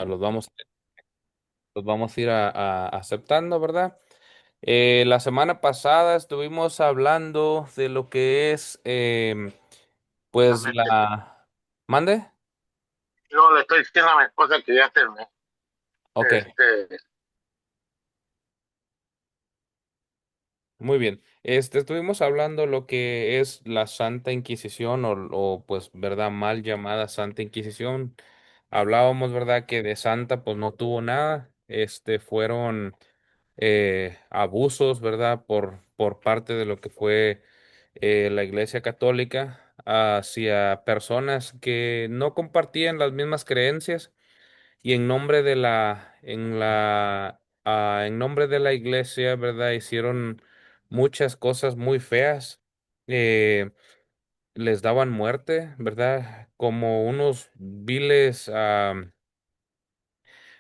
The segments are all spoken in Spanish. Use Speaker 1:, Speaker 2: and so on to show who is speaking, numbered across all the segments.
Speaker 1: los vamos, los vamos a ir aceptando, ¿verdad? La semana pasada estuvimos hablando de lo que es, pues
Speaker 2: Exactamente.
Speaker 1: la... ¿Mande?
Speaker 2: Yo le estoy diciendo a mi esposa que ya terminé.
Speaker 1: Ok,
Speaker 2: Este,
Speaker 1: muy bien. Estuvimos hablando lo que es la Santa Inquisición pues, ¿verdad? Mal llamada Santa Inquisición. Hablábamos, ¿verdad? Que de Santa pues no tuvo nada. Fueron abusos, ¿verdad? Por parte de lo que fue la Iglesia Católica hacia personas que no compartían las mismas creencias y en nombre de en nombre de la Iglesia, ¿verdad? Hicieron muchas cosas muy feas. eh, Les daban muerte, ¿verdad? Como unos viles,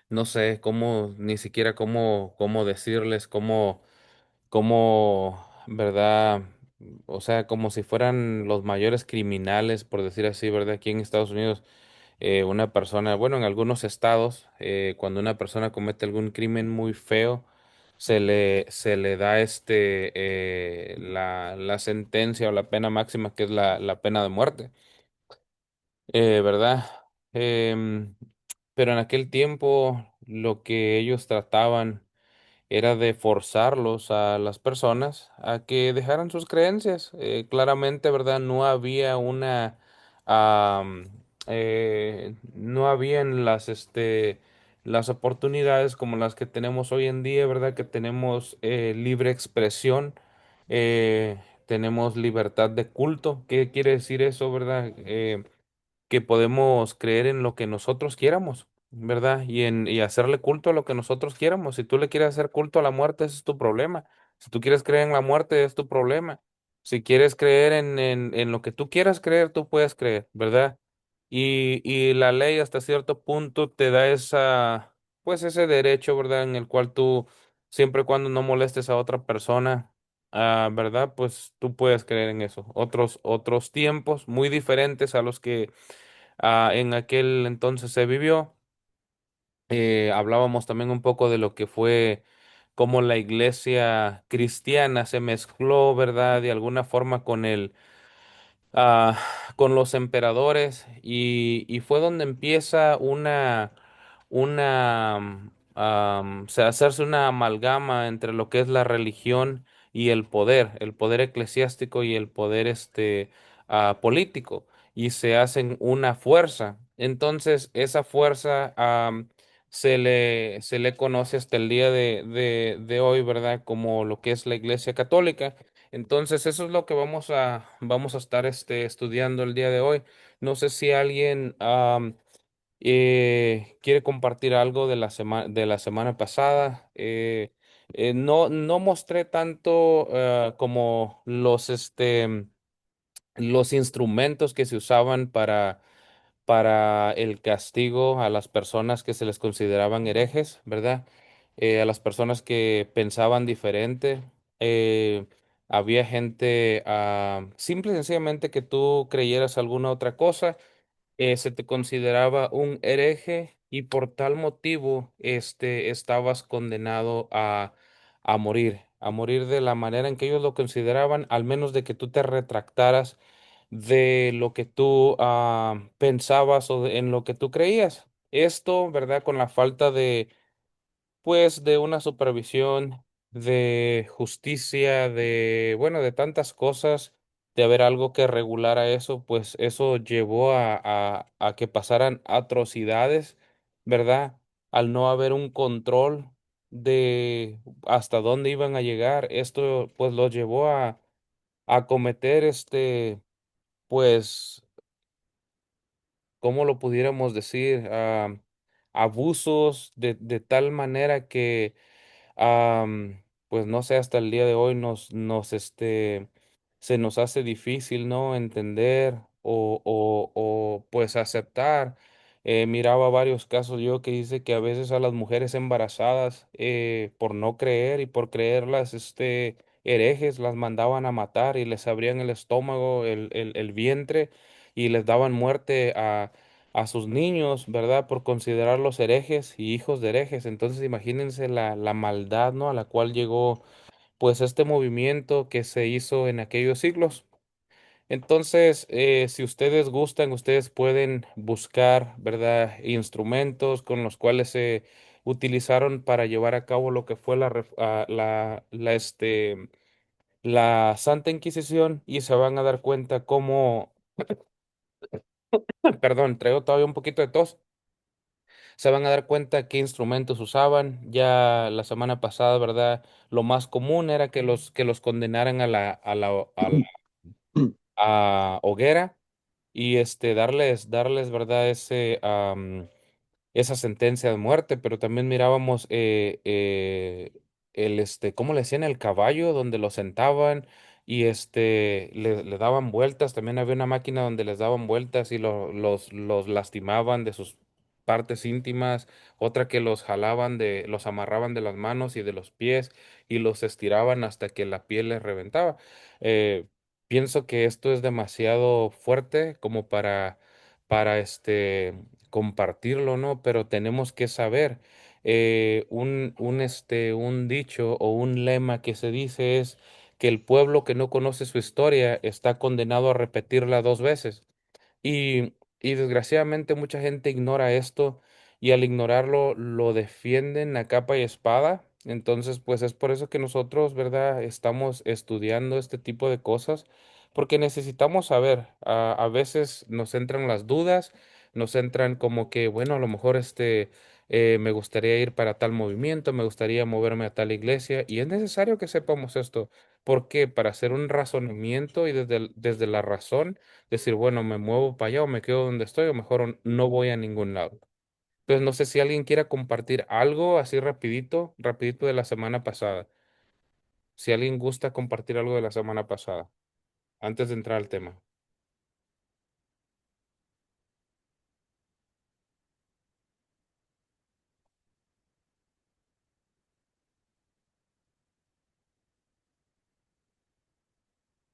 Speaker 1: no sé cómo, ni siquiera cómo decirles, ¿verdad? O sea, como si fueran los mayores criminales, por decir así, ¿verdad? Aquí en Estados Unidos, una persona, bueno, en algunos estados, cuando una persona comete algún crimen muy feo, se le da la sentencia o la pena máxima, que es la pena de muerte, ¿verdad? Em, pero en aquel tiempo lo que ellos trataban era de forzarlos a las personas a que dejaran sus creencias. Claramente, ¿verdad? No había am, no habían las oportunidades como las que tenemos hoy en día, ¿verdad? Que tenemos libre expresión, tenemos libertad de culto. ¿Qué quiere decir eso, verdad? Que podemos creer en lo que nosotros quieramos, ¿verdad? Y hacerle culto a lo que nosotros quieramos. Si tú le quieres hacer culto a la muerte, ese es tu problema. Si tú quieres creer en la muerte, es tu problema. Si quieres creer en lo que tú quieras creer, tú puedes creer, ¿verdad? Y la ley hasta cierto punto te da pues ese derecho, ¿verdad? En el cual tú, siempre y cuando no molestes a otra persona, ¿verdad? Pues tú puedes creer en eso. Otros tiempos muy diferentes a los que en aquel entonces se vivió. Hablábamos también un poco de lo que fue cómo la iglesia cristiana se mezcló, ¿verdad? De alguna forma ah, con los emperadores y fue donde empieza hacerse una amalgama entre lo que es la religión y el poder eclesiástico y el poder político, y se hacen una fuerza. Entonces, esa fuerza se le conoce hasta el día de hoy, ¿verdad? Como lo que es la Iglesia Católica. Entonces, eso es lo que vamos a estar estudiando el día de hoy. No sé si alguien quiere compartir algo de de la semana pasada. No mostré tanto como los instrumentos que se usaban para el castigo a las personas que se les consideraban herejes, ¿verdad? A las personas que pensaban diferente. Eh, Había gente, simple y sencillamente que tú creyeras alguna otra cosa, se te consideraba un hereje y por tal motivo, estabas condenado a morir de la manera en que ellos lo consideraban, al menos de que tú te retractaras de lo que tú pensabas en lo que tú creías. Esto, ¿verdad? Con la falta pues, de una supervisión, de justicia, bueno, de tantas cosas, de haber algo que regulara eso, pues eso llevó a que pasaran atrocidades, ¿verdad? Al no haber un control de hasta dónde iban a llegar, esto pues los llevó a cometer pues, ¿cómo lo pudiéramos decir? Abusos de tal manera que, pues no sé, hasta el día de hoy se nos hace difícil, ¿no? Entender o pues aceptar. Miraba varios casos yo que dice que a veces a las mujeres embarazadas, por no creer y por creerlas, herejes, las mandaban a matar y les abrían el estómago, el vientre y les daban muerte a sus niños, ¿verdad? Por considerarlos herejes y hijos de herejes. Entonces imagínense la maldad, ¿no? A la cual llegó pues este movimiento que se hizo en aquellos siglos. Entonces, si ustedes gustan, ustedes pueden buscar, ¿verdad? Instrumentos con los cuales se utilizaron para llevar a cabo lo que fue la Santa Inquisición y se van a dar cuenta cómo, perdón, traigo todavía un poquito de tos. Se van a dar cuenta qué instrumentos usaban. Ya la semana pasada, ¿verdad? Lo más común era que los condenaran a hoguera y darles, ¿verdad? Esa sentencia de muerte, pero también mirábamos cómo le hacían el caballo, donde lo sentaban y le daban vueltas. También había una máquina donde les daban vueltas y los lastimaban de sus partes íntimas, otra que los amarraban de las manos y de los pies y los estiraban hasta que la piel les reventaba. Eh, Pienso que esto es demasiado fuerte como para compartirlo, ¿no? Pero tenemos que saber, un dicho o un lema que se dice es que el pueblo que no conoce su historia está condenado a repetirla dos veces. Y desgraciadamente mucha gente ignora esto y al ignorarlo lo defienden a capa y espada. Entonces, pues es por eso que nosotros, ¿verdad? Estamos estudiando este tipo de cosas porque necesitamos saber. A veces nos entran las dudas, nos entran como que, bueno, a lo mejor me gustaría ir para tal movimiento, me gustaría moverme a tal iglesia y es necesario que sepamos esto. ¿Por qué? Para hacer un razonamiento y desde la razón decir, bueno, me muevo para allá o me quedo donde estoy o mejor no voy a ningún lado. Entonces, no sé si alguien quiera compartir algo así rapidito, rapidito de la semana pasada. Si alguien gusta compartir algo de la semana pasada, antes de entrar al tema.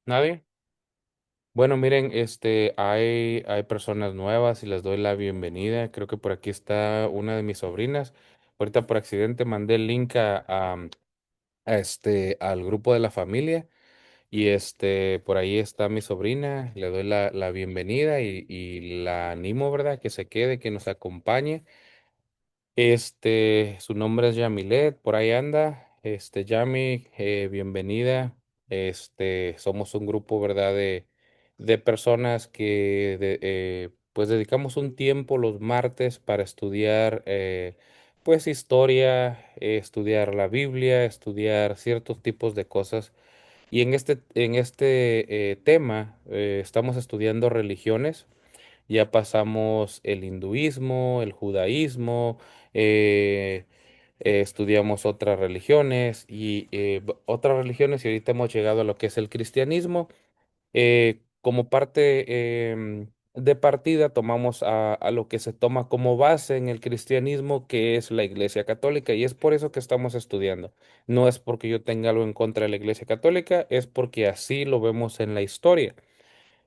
Speaker 1: ¿Nadie? Bueno, miren, hay personas nuevas y les doy la bienvenida. Creo que por aquí está una de mis sobrinas. Ahorita por accidente mandé el link al grupo de la familia. Y por ahí está mi sobrina, le doy la bienvenida y la animo, ¿verdad? Que se quede, que nos acompañe. Su nombre es Yamilet, por ahí anda. Yami, bienvenida. Somos un grupo, ¿verdad? De personas pues dedicamos un tiempo los martes para estudiar, pues historia, estudiar la Biblia, estudiar ciertos tipos de cosas y en este tema estamos estudiando religiones. Ya pasamos el hinduismo, el judaísmo, eh, estudiamos otras religiones y ahorita hemos llegado a lo que es el cristianismo. Como parte de partida tomamos a lo que se toma como base en el cristianismo, que es la Iglesia Católica, y es por eso que estamos estudiando. No es porque yo tenga algo en contra de la Iglesia Católica, es porque así lo vemos en la historia.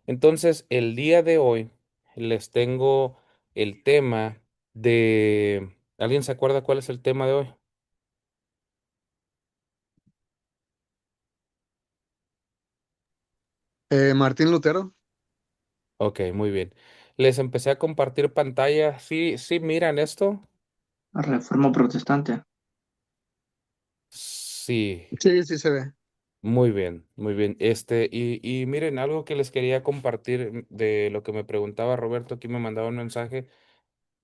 Speaker 1: Entonces, el día de hoy les tengo el tema de... ¿Alguien se acuerda cuál es el tema de hoy?
Speaker 3: Martín Lutero.
Speaker 1: Ok, muy bien. Les empecé a compartir pantalla. Sí, sí, miran esto.
Speaker 4: Reforma protestante.
Speaker 1: Sí,
Speaker 3: Sí, sí se ve.
Speaker 1: muy bien, muy bien. Y miren, algo que les quería compartir de lo que me preguntaba Roberto, aquí me mandaba un mensaje.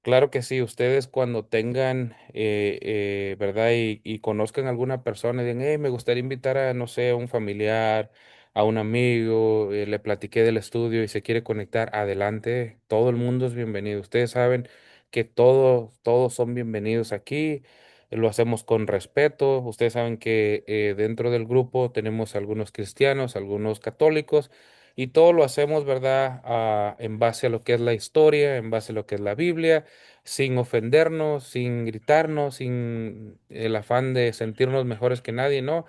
Speaker 1: Claro que sí, ustedes cuando tengan, ¿verdad? Y conozcan a alguna persona y digan, me gustaría invitar a, no sé, a un familiar, a un amigo, le platiqué del estudio y se quiere conectar, adelante, todo el mundo es bienvenido. Ustedes saben que todos son bienvenidos aquí, lo hacemos con respeto. Ustedes saben que dentro del grupo tenemos algunos cristianos, algunos católicos. Y todo lo hacemos, ¿verdad? En base a lo que es la historia, en base a lo que es la Biblia, sin ofendernos, sin gritarnos, sin el afán de sentirnos mejores que nadie, ¿no?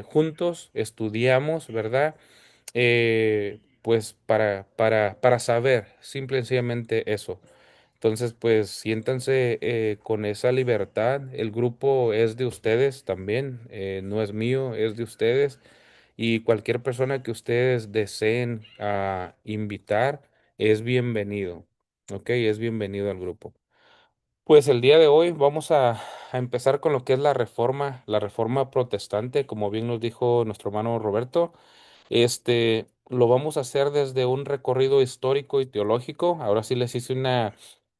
Speaker 1: Juntos estudiamos, ¿verdad? pues para saber, simple y sencillamente eso. Entonces, pues siéntanse con esa libertad. El grupo es de ustedes también, no es mío, es de ustedes. Y cualquier persona que ustedes deseen invitar es bienvenido. ¿Ok? Es bienvenido al grupo. Pues el día de hoy vamos a empezar con lo que es la reforma protestante, como bien nos dijo nuestro hermano Roberto. Lo vamos a hacer desde un recorrido histórico y teológico. Ahora sí les hice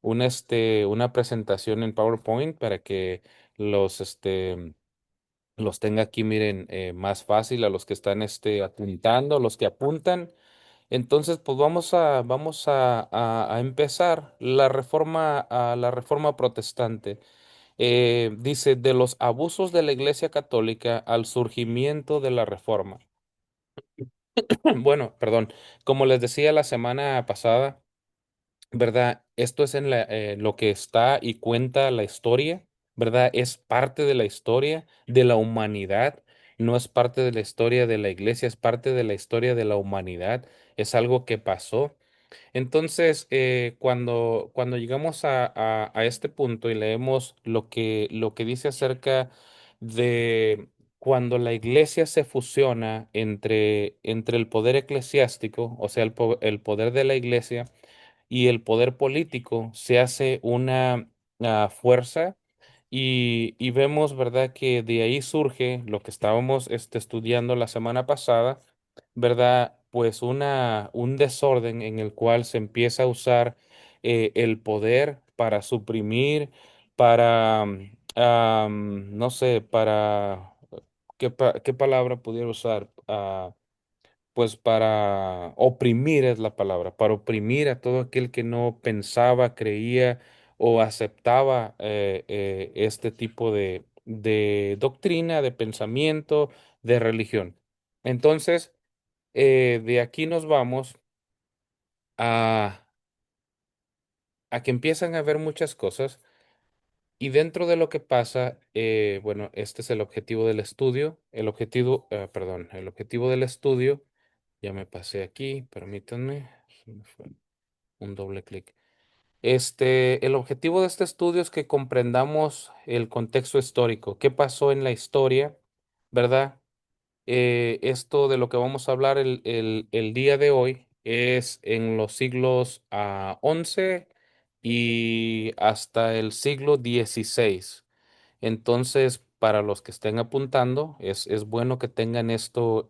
Speaker 1: una presentación en PowerPoint para que los tenga aquí, miren, más fácil a los que están apuntando, los que apuntan. Entonces, pues vamos a empezar la reforma protestante. Dice, de los abusos de la Iglesia Católica al surgimiento de la reforma. Bueno, perdón, como les decía la semana pasada, ¿verdad? Esto es lo que está y cuenta la historia, ¿verdad? Es parte de la historia de la humanidad, no es parte de la historia de la iglesia, es parte de la historia de la humanidad, es algo que pasó. Entonces, cuando llegamos a este punto y leemos lo que dice acerca de cuando la iglesia se fusiona entre el poder eclesiástico, o sea, el poder de la iglesia, y el poder político se hace una fuerza y vemos, ¿verdad?, que de ahí surge lo que estábamos estudiando la semana pasada, ¿verdad? Pues un desorden en el cual se empieza a usar el poder para suprimir, para, no sé, ¿qué palabra pudiera usar? Pues para oprimir es la palabra, para oprimir a todo aquel que no pensaba, creía o aceptaba este tipo de doctrina, de pensamiento, de religión. Entonces, de aquí nos vamos a, a que empiezan a ver muchas cosas y dentro de lo que pasa, bueno, este es el objetivo del estudio, perdón, el objetivo del estudio, ya me pasé aquí, permítanme. Se me fue un doble clic. El objetivo de este estudio es que comprendamos el contexto histórico, qué pasó en la historia, ¿verdad? Esto de lo que vamos a hablar el día de hoy es en los siglos 11 y hasta el siglo XVI. Entonces, para los que estén apuntando, es bueno que tengan esto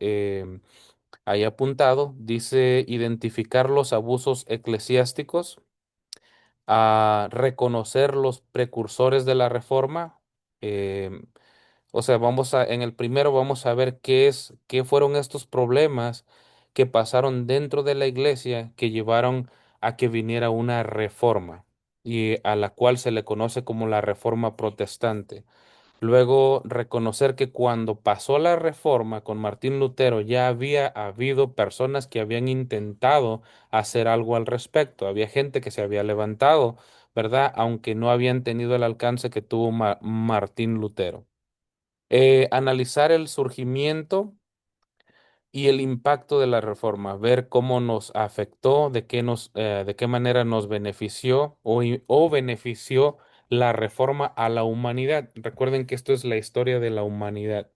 Speaker 1: ahí apuntado. Dice identificar los abusos eclesiásticos, a reconocer los precursores de la reforma. em, o sea, en el primero vamos a ver qué fueron estos problemas que pasaron dentro de la iglesia que llevaron a que viniera una reforma y a la cual se le conoce como la reforma protestante. Luego, reconocer que cuando pasó la reforma con Martín Lutero ya había habido personas que habían intentado hacer algo al respecto. Había gente que se había levantado, ¿verdad? Aunque no habían tenido el alcance que tuvo Martín Lutero. Analizar el surgimiento y el impacto de la reforma, ver cómo nos afectó, de qué manera nos benefició o benefició la reforma a la humanidad. Recuerden que esto es la historia de la humanidad.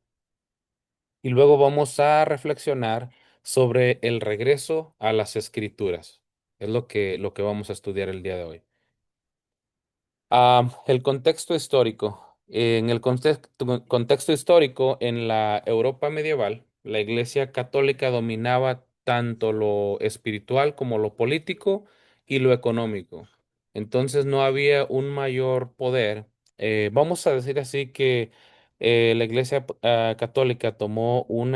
Speaker 1: Y luego vamos a reflexionar sobre el regreso a las escrituras. Es lo que vamos a estudiar el día de hoy. El contexto histórico. En el contexto histórico, en la Europa medieval, la Iglesia Católica dominaba tanto lo espiritual como lo político y lo económico. Entonces no había un mayor poder. Vamos a decir así que la Iglesia Católica tomó un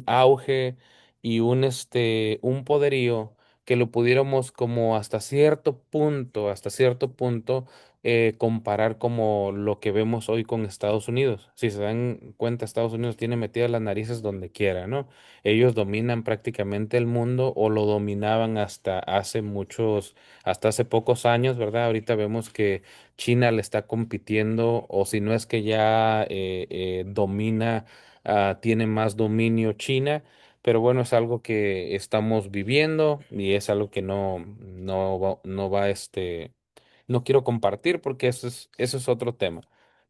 Speaker 1: auge y un poderío que lo pudiéramos como hasta cierto punto, comparar como lo que vemos hoy con Estados Unidos. Si se dan cuenta, Estados Unidos tiene metidas las narices donde quiera, ¿no? Ellos dominan prácticamente el mundo o lo dominaban hasta hace pocos años, ¿verdad? Ahorita vemos que China le está compitiendo, o si no es que ya tiene más dominio China, pero bueno, es algo que estamos viviendo y es algo que no va, no quiero compartir porque eso es otro tema.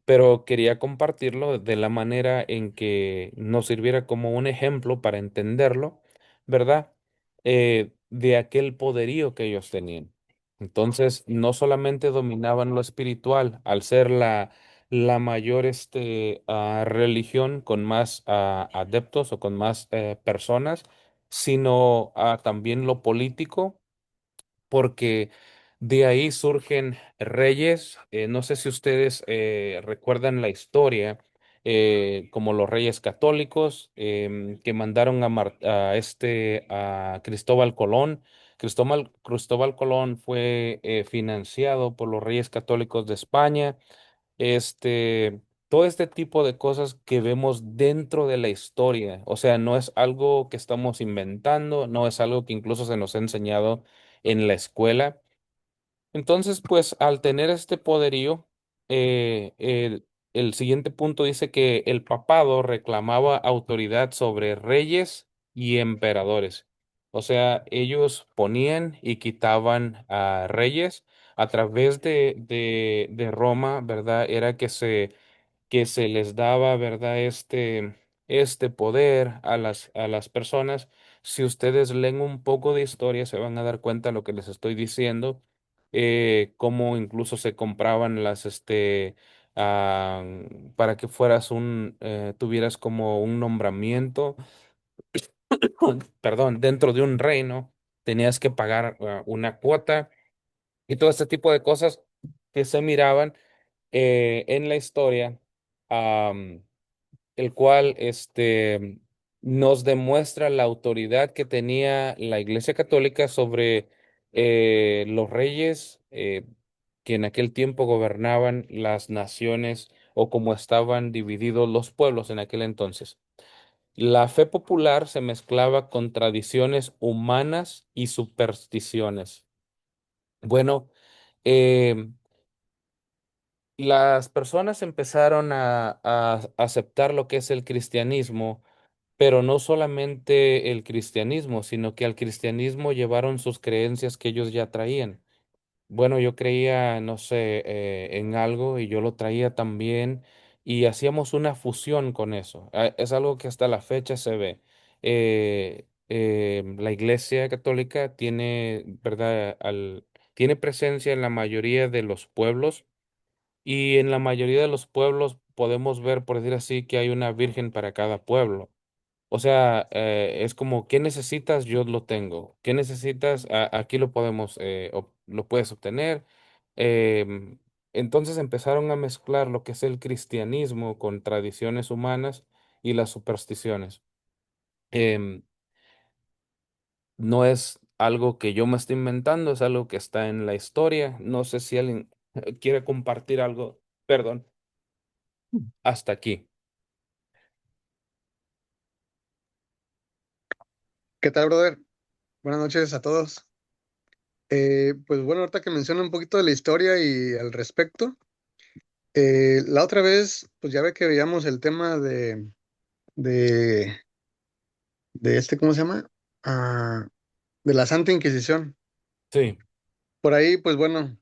Speaker 1: Pero quería compartirlo de la manera en que nos sirviera como un ejemplo para entenderlo, ¿verdad? De aquel poderío que ellos tenían. Entonces, no solamente dominaban lo espiritual, al ser la mayor religión con más adeptos o con más personas, sino también lo político, porque de ahí surgen reyes. No sé si ustedes recuerdan la historia, como los reyes católicos que mandaron a Cristóbal Colón. Cristóbal Colón fue financiado por los reyes católicos de España. Todo este tipo de cosas que vemos dentro de la historia, o sea, no es algo que estamos inventando, no es algo que incluso se nos ha enseñado en la escuela. Entonces, pues al tener este poderío, el siguiente punto dice que el papado reclamaba autoridad sobre reyes y emperadores. O sea, ellos ponían y quitaban a reyes a través de Roma, ¿verdad? Era que se les daba, ¿verdad? Este poder a las personas. Si ustedes leen un poco de historia, se van a dar cuenta de lo que les estoy diciendo, cómo incluso se compraban ah, para que tuvieras como un nombramiento, perdón, dentro de un reino, tenías que pagar una cuota y todo este tipo de cosas que se miraban en la historia, el cual nos demuestra la autoridad que tenía la Iglesia Católica sobre los reyes que en aquel tiempo gobernaban las naciones o como estaban divididos los pueblos en aquel entonces. La fe popular se mezclaba con tradiciones humanas y supersticiones. Bueno, eh, las personas empezaron a aceptar lo que es el cristianismo, pero no solamente el cristianismo, sino que al cristianismo llevaron sus creencias que ellos ya traían. Bueno, yo creía, no sé, en algo y yo lo traía también y hacíamos una fusión con eso. Es algo que hasta la fecha se ve. La Iglesia Católica tiene, ¿verdad? Tiene presencia en la mayoría de los pueblos y en la mayoría de los pueblos podemos ver, por decir así, que hay una virgen para cada pueblo. O sea, es como, ¿qué necesitas? Yo lo tengo. ¿Qué necesitas? Aquí lo podemos, lo puedes obtener. Em, entonces empezaron a mezclar lo que es el cristianismo con tradiciones humanas y las supersticiones. Em, no es algo que yo me estoy inventando, es algo que está en la historia. No sé si alguien quiere compartir algo. Perdón, hasta aquí.
Speaker 3: ¿Qué tal, brother? Buenas noches a todos. Pues bueno, ahorita que menciona un poquito de la historia y al respecto, la otra vez, pues ya ve que veíamos el tema de, de ¿cómo se llama? Ah, de la Santa Inquisición.
Speaker 1: Sí,
Speaker 3: Por ahí, pues bueno,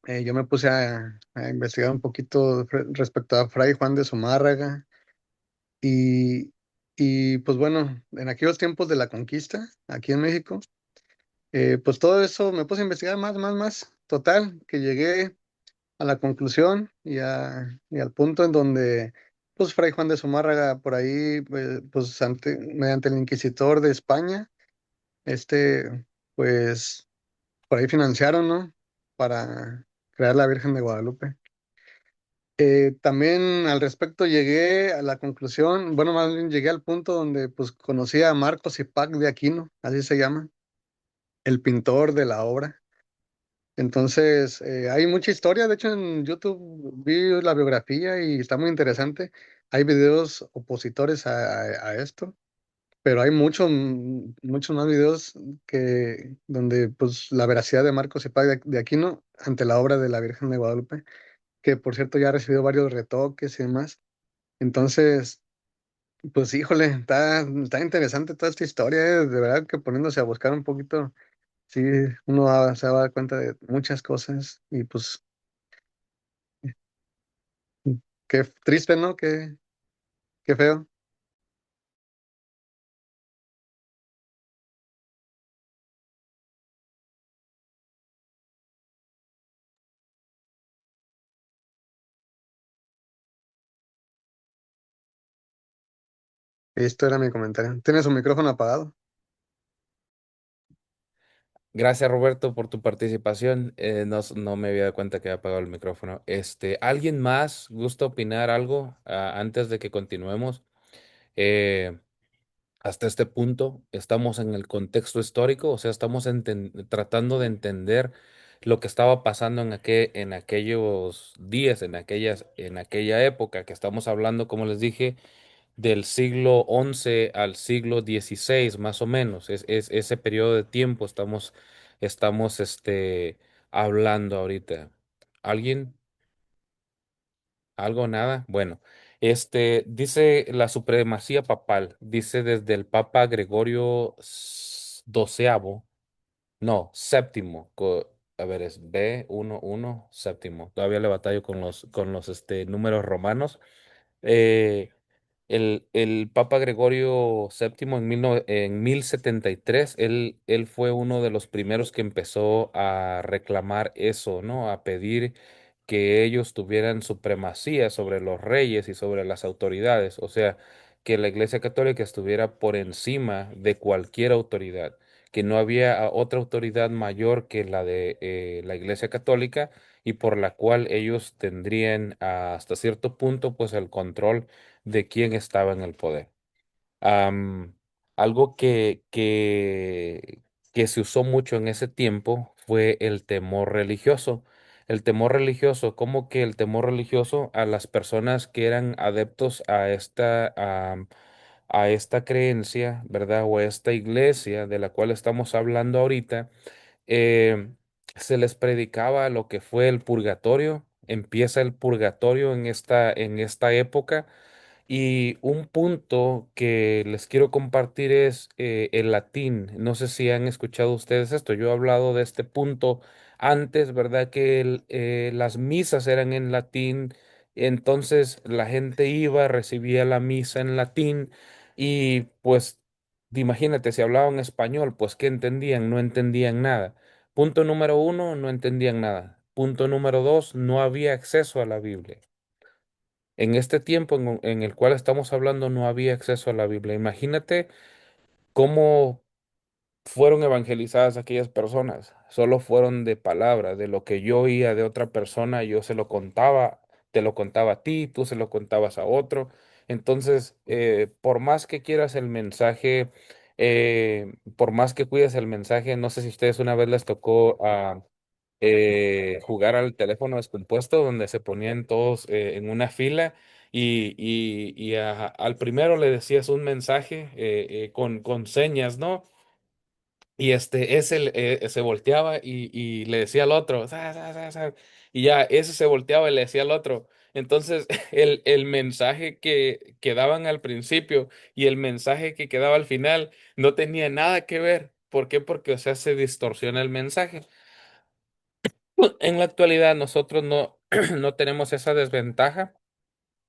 Speaker 3: yo me puse a investigar un poquito respecto a Fray Juan de Zumárraga y, y pues bueno, en aquellos tiempos de la conquista, aquí en México. Pues todo eso me puse a investigar más. Total, que llegué a la conclusión y al punto en donde, pues, Fray Juan de Zumárraga, por ahí, pues, mediante el inquisidor de España, pues, por ahí financiaron, ¿no? Para crear la Virgen de Guadalupe. También al respecto llegué a la conclusión, bueno, más bien llegué al punto donde, pues, conocí a Marcos Hipac de Aquino, así se llama, el pintor de la obra. Entonces, hay mucha historia. De hecho, en YouTube vi la biografía y está muy interesante. Hay videos opositores a esto, pero hay muchos más videos donde pues la veracidad de Marcos Cepaz de Aquino ante la obra de la Virgen de Guadalupe, que por cierto ya ha recibido varios retoques y demás. Entonces, Pues híjole, está interesante toda esta historia, de verdad que poniéndose a buscar un poquito, sí, uno se va a dar cuenta de muchas cosas y pues qué triste, ¿no? Qué feo. Esto era mi comentario. ¿Tienes su micrófono apagado?
Speaker 1: Gracias, Roberto, por tu participación. No, no me había dado cuenta que había apagado el micrófono. ¿Alguien más gusta opinar algo antes de que continuemos? Eh, Hasta este punto estamos en el contexto histórico, o sea, estamos tratando de entender lo que estaba pasando en aquellos días, en aquella época que estamos hablando, como les dije, del siglo XI al siglo XVI, más o menos. Es ese periodo de tiempo estamos hablando ahorita. ¿Alguien? ¿Algo? ¿Nada? Bueno, dice la supremacía papal, dice desde el Papa Gregorio XII, no, séptimo, a ver, es B11 séptimo, todavía le batallo con los números romanos. Eh, el Papa Gregorio VII en 1073, él fue uno de los primeros que empezó a reclamar eso, ¿no? A pedir que ellos tuvieran supremacía sobre los reyes y sobre las autoridades, o sea, que la Iglesia Católica estuviera por encima de cualquier autoridad, que no había otra autoridad mayor que la de la Iglesia Católica y por la cual ellos tendrían hasta cierto punto pues el control de quién estaba en el poder. Am, Algo que se usó mucho en ese tiempo fue el temor religioso. El temor religioso, como que el temor religioso a las personas que eran adeptos a esta creencia, ¿verdad? O a esta iglesia de la cual estamos hablando ahorita, eh, se les predicaba lo que fue el purgatorio. Empieza el purgatorio en esta época y un punto que les quiero compartir es el latín. No sé si han escuchado ustedes esto. Yo he hablado de este punto antes, ¿verdad? Que las misas eran en latín. Entonces la gente iba, recibía la misa en latín y pues imagínate, si hablaban español, pues ¿qué entendían? No entendían nada. Punto número uno, no entendían nada. Punto número dos, no había acceso a la Biblia. En este tiempo en el cual estamos hablando no había acceso a la Biblia. Imagínate cómo fueron evangelizadas aquellas personas. Solo fueron de palabra, de lo que yo oía de otra persona, yo se lo contaba, te lo contaba a ti, tú se lo contabas a otro. Entonces, por más que quieras el mensaje, por más que cuides el mensaje, no sé si a ustedes una vez les tocó jugar al teléfono descompuesto, donde se ponían todos en una fila y al primero le decías un mensaje con señas, ¿no? Y ese se volteaba y le decía al otro, "Sa, sa, sa, sa", y ya ese se volteaba y le decía al otro. Entonces, el mensaje que daban al principio y el mensaje que quedaba al final no tenía nada que ver. ¿Por qué? Porque, o sea, se distorsiona el mensaje. En la actualidad nosotros no, no tenemos esa desventaja.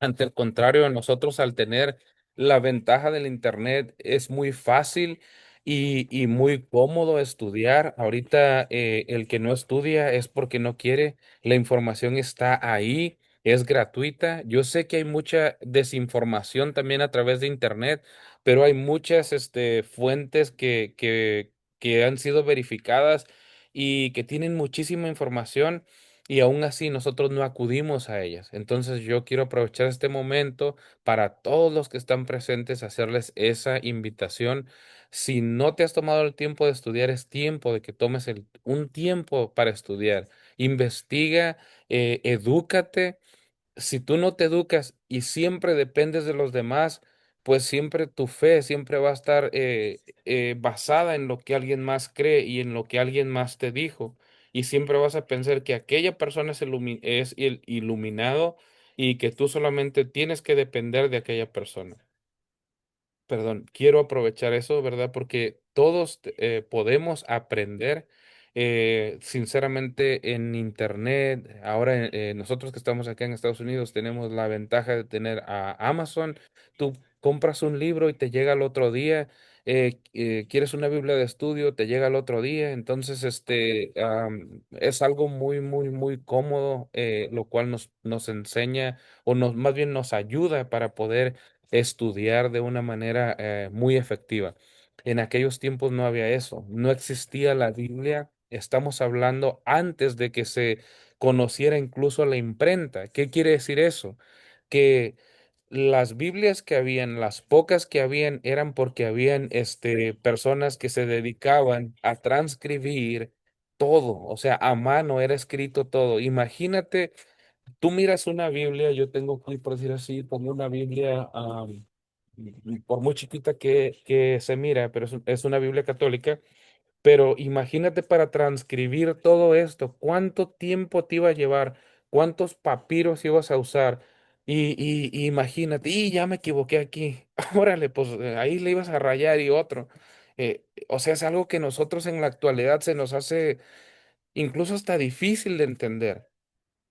Speaker 1: Ante el contrario, nosotros al tener la ventaja del Internet es muy fácil y muy cómodo estudiar. Ahorita el que no estudia es porque no quiere. La información está ahí, es gratuita. Yo sé que hay mucha desinformación también a través de Internet, pero hay muchas fuentes que han sido verificadas y que tienen muchísima información y aún así nosotros no acudimos a ellas. Entonces yo quiero aprovechar este momento para todos los que están presentes, hacerles esa invitación. Si no te has tomado el tiempo de estudiar, es tiempo de que tomes un tiempo para estudiar. Investiga, edúcate. Si tú no te educas y siempre dependes de los demás, pues siempre tu fe siempre va a estar basada en lo que alguien más cree y en lo que alguien más te dijo. Y siempre vas a pensar que aquella persona es el iluminado y que tú solamente tienes que depender de aquella persona. perdón, quiero aprovechar eso, ¿verdad? Porque todos podemos aprender, sinceramente, en Internet. Ahora, nosotros que estamos acá en Estados Unidos tenemos la ventaja de tener a Amazon. Tú compras un libro y te llega al otro día. Quieres una Biblia de estudio, te llega al otro día. Entonces, es algo muy, muy, muy cómodo, lo cual nos enseña o más bien nos ayuda para poder estudiar de una manera muy efectiva. En aquellos tiempos no había eso, no existía la Biblia. Estamos hablando antes de que se conociera incluso la imprenta. ¿Qué quiere decir eso? Que las Biblias que habían, las pocas que habían, eran porque habían personas que se dedicaban a transcribir todo, o sea, a mano era escrito todo. Imagínate. Tú miras una Biblia, yo tengo aquí, por decir así, pongo una Biblia, por muy chiquita que se mira, pero es una Biblia católica, pero imagínate para transcribir todo esto, cuánto tiempo te iba a llevar, cuántos papiros ibas a usar, y imagínate, y ya me equivoqué aquí, órale, pues ahí le ibas a rayar y otro. O sea, es algo que nosotros en la actualidad se nos hace incluso hasta difícil de entender.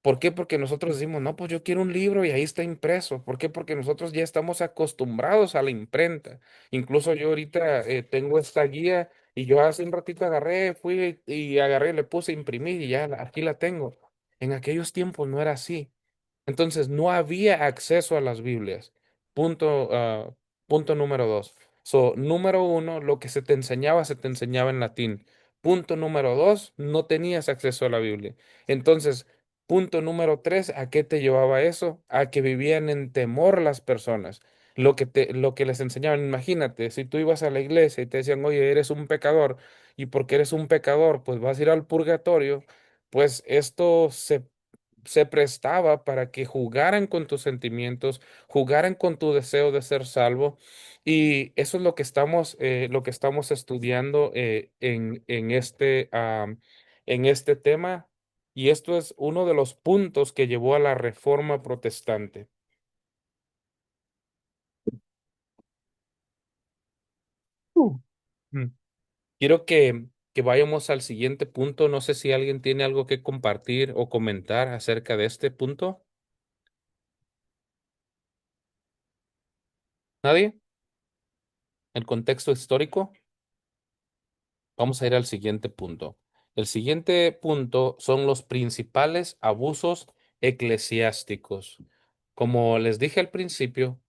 Speaker 1: ¿Por qué? Porque nosotros decimos, no, pues yo quiero un libro y ahí está impreso. ¿Por qué? Porque nosotros ya estamos acostumbrados a la imprenta. Incluso yo ahorita tengo esta guía y yo hace un ratito agarré, fui y agarré, le puse a imprimir y ya aquí la tengo. En aquellos tiempos no era así. Entonces, no había acceso a las Biblias. Punto, punto número dos. Número uno, lo que se te enseñaba en latín. Punto número dos, no tenías acceso a la Biblia. Entonces, punto número tres, ¿a qué te llevaba eso? A que vivían en temor las personas. Lo que les enseñaban, imagínate, si tú ibas a la iglesia y te decían, oye, eres un pecador, y porque eres un pecador, pues vas a ir al purgatorio, pues esto se prestaba para que jugaran con tus sentimientos, jugaran con tu deseo de ser salvo. Y eso es lo que estamos estudiando en este tema. Y esto es uno de los puntos que llevó a la Reforma Protestante. Mm. Quiero que vayamos al siguiente punto. No sé si alguien tiene algo que compartir o comentar acerca de este punto. ¿Nadie? ¿El contexto histórico? Vamos a ir al siguiente punto. El siguiente punto son los principales abusos eclesiásticos. Como les dije al principio,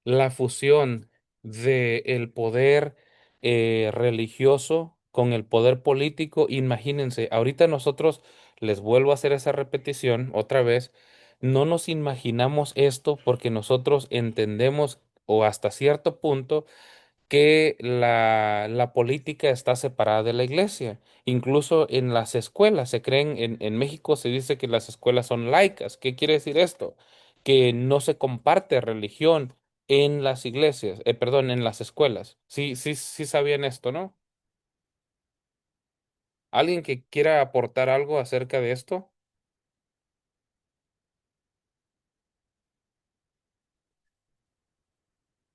Speaker 1: la fusión del poder religioso con el poder político, imagínense, ahorita nosotros, les vuelvo a hacer esa repetición otra vez, no nos imaginamos esto porque nosotros entendemos o hasta cierto punto que la política está separada de la iglesia. Incluso en las escuelas, en México se dice que las escuelas son laicas. ¿Qué quiere decir esto? Que no se comparte religión en las iglesias, perdón, en las escuelas. Sí, sí, sí sabían esto, ¿no? ¿Alguien que quiera aportar algo acerca de esto?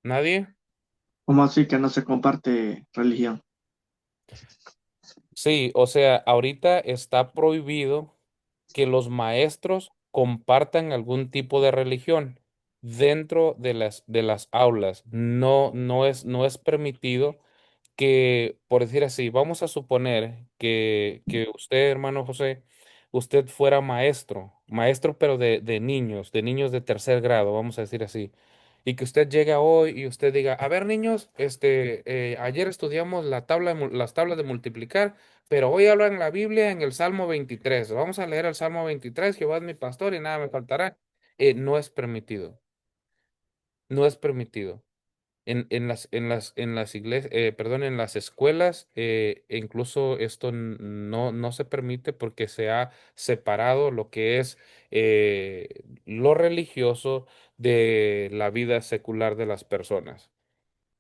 Speaker 1: ¿Nadie?
Speaker 4: ¿Cómo así que no se comparte religión?
Speaker 1: Sí, o sea, ahorita está prohibido que los maestros compartan algún tipo de religión dentro de las aulas. No, no es permitido que, por decir así, vamos a suponer que usted, hermano José, usted fuera maestro, maestro pero de niños de tercer grado, vamos a decir así, y que usted llega hoy y usted diga, a ver, niños, ayer estudiamos las tablas de multiplicar, pero hoy hablan la Biblia en el Salmo 23. Vamos a leer el Salmo 23, Jehová es mi pastor y nada me faltará. No es permitido, no es permitido en las iglesias, perdón, en las escuelas, incluso esto no se permite porque se ha separado lo que es lo religioso de la vida secular de las personas.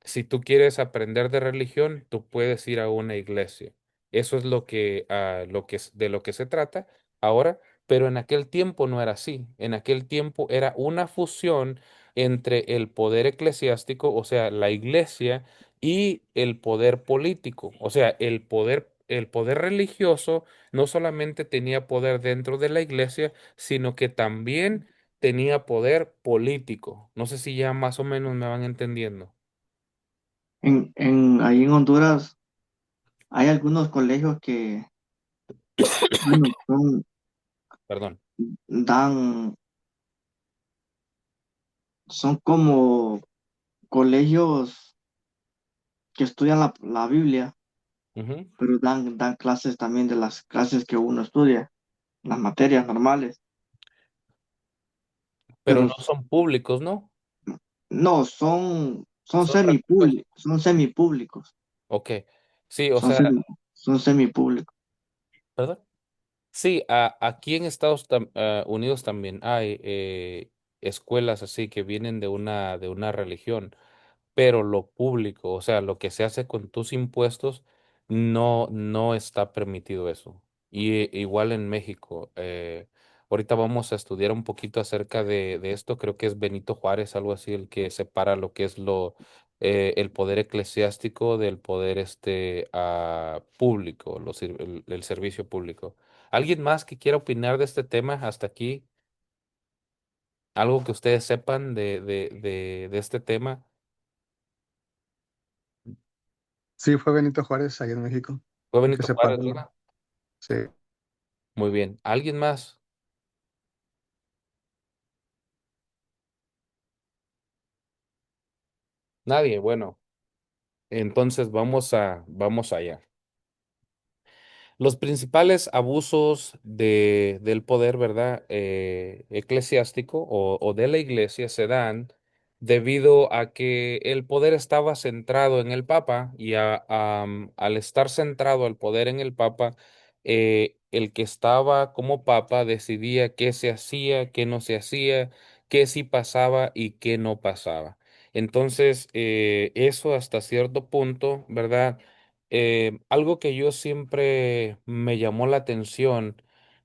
Speaker 1: Si tú quieres aprender de religión, tú puedes ir a una iglesia. Eso es lo que, de lo que se trata. Ahora, pero en aquel tiempo no era así. En aquel tiempo era una fusión entre el poder eclesiástico, o sea, la iglesia, y el poder político. O sea, el poder religioso no solamente tenía poder dentro de la iglesia, sino que también tenía poder político. No sé si ya más o menos me van entendiendo.
Speaker 4: Ahí en Honduras hay algunos colegios que, bueno,
Speaker 1: Perdón.
Speaker 4: dan, son como colegios que estudian la Biblia,
Speaker 1: Ujú.
Speaker 4: pero dan clases también de las clases que uno estudia, las materias normales,
Speaker 1: Pero
Speaker 4: pero
Speaker 1: no son públicos, ¿no?
Speaker 4: no,
Speaker 1: Son religiosos.
Speaker 4: son semipúblicos,
Speaker 1: Ok. Sí, o
Speaker 4: son
Speaker 1: sea,
Speaker 4: semi, son semipúblicos.
Speaker 1: ¿perdón? Sí, aquí en Estados Unidos también hay escuelas así que vienen de una religión, pero lo público, o sea, lo que se hace con tus impuestos, no está permitido eso. Y igual en México, ahorita vamos a estudiar un poquito acerca de esto, creo que es Benito Juárez, algo así, el que separa lo que es el poder eclesiástico del poder público, el servicio público. ¿Alguien más que quiera opinar de este tema hasta aquí? ¿Algo que ustedes sepan de este tema?
Speaker 3: Sí, fue Benito Juárez allá en México,
Speaker 1: Fue
Speaker 3: el que
Speaker 1: Benito Juárez,
Speaker 3: separó.
Speaker 1: ¿verdad?
Speaker 3: Sí.
Speaker 1: Muy bien. ¿Alguien más? Nadie. Bueno, entonces vamos allá. Los principales abusos del poder, ¿verdad? Eclesiástico o de la iglesia se dan debido a que el poder estaba centrado en el Papa y al estar centrado el poder en el Papa, el que estaba como Papa decidía qué se hacía, qué no se hacía, qué sí pasaba y qué no pasaba. Entonces, eso hasta cierto punto, ¿verdad? Algo que yo siempre me llamó la atención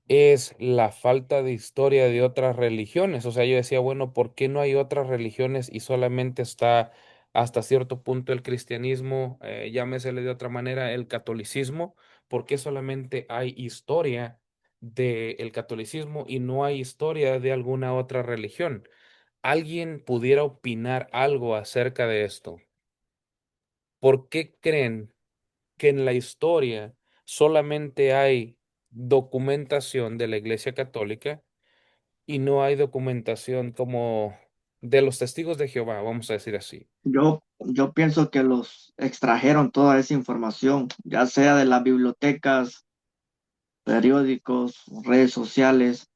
Speaker 1: es la falta de historia de otras religiones. O sea, yo decía, bueno, ¿por qué no hay otras religiones y solamente está hasta cierto punto el cristianismo, llámesele de otra manera, el catolicismo? ¿Por qué solamente hay historia del catolicismo y no hay historia de alguna otra religión? ¿Alguien pudiera opinar algo acerca de esto? ¿Por qué creen que en la historia solamente hay documentación de la Iglesia Católica y no hay documentación como de los testigos de Jehová, vamos a decir así?
Speaker 4: Yo pienso que los extrajeron toda esa información, ya sea de las bibliotecas, periódicos, redes sociales.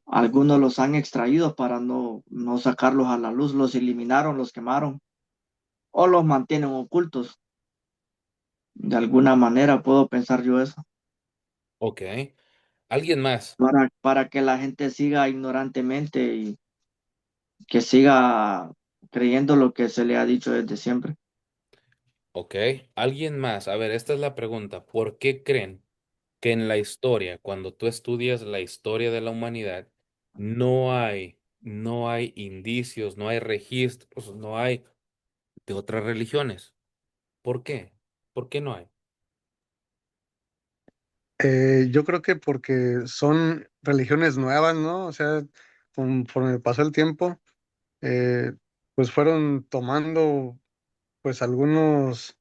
Speaker 4: Algunos los han extraído para no sacarlos a la luz, los eliminaron, los quemaron o los mantienen ocultos. De alguna manera puedo pensar yo eso,
Speaker 1: Ok. ¿Alguien más?
Speaker 4: para que la gente siga ignorantemente y que siga creyendo lo que se le ha dicho desde siempre.
Speaker 1: Ok. ¿Alguien más? A ver, esta es la pregunta. ¿Por qué creen que en la historia, cuando tú estudias la historia de la humanidad, no hay indicios, no hay registros, no hay de otras religiones? ¿Por qué? ¿Por qué no hay?
Speaker 3: Yo creo que porque son religiones nuevas, ¿no? O sea, conforme pasó el tiempo, eh, pues fueron tomando pues algunos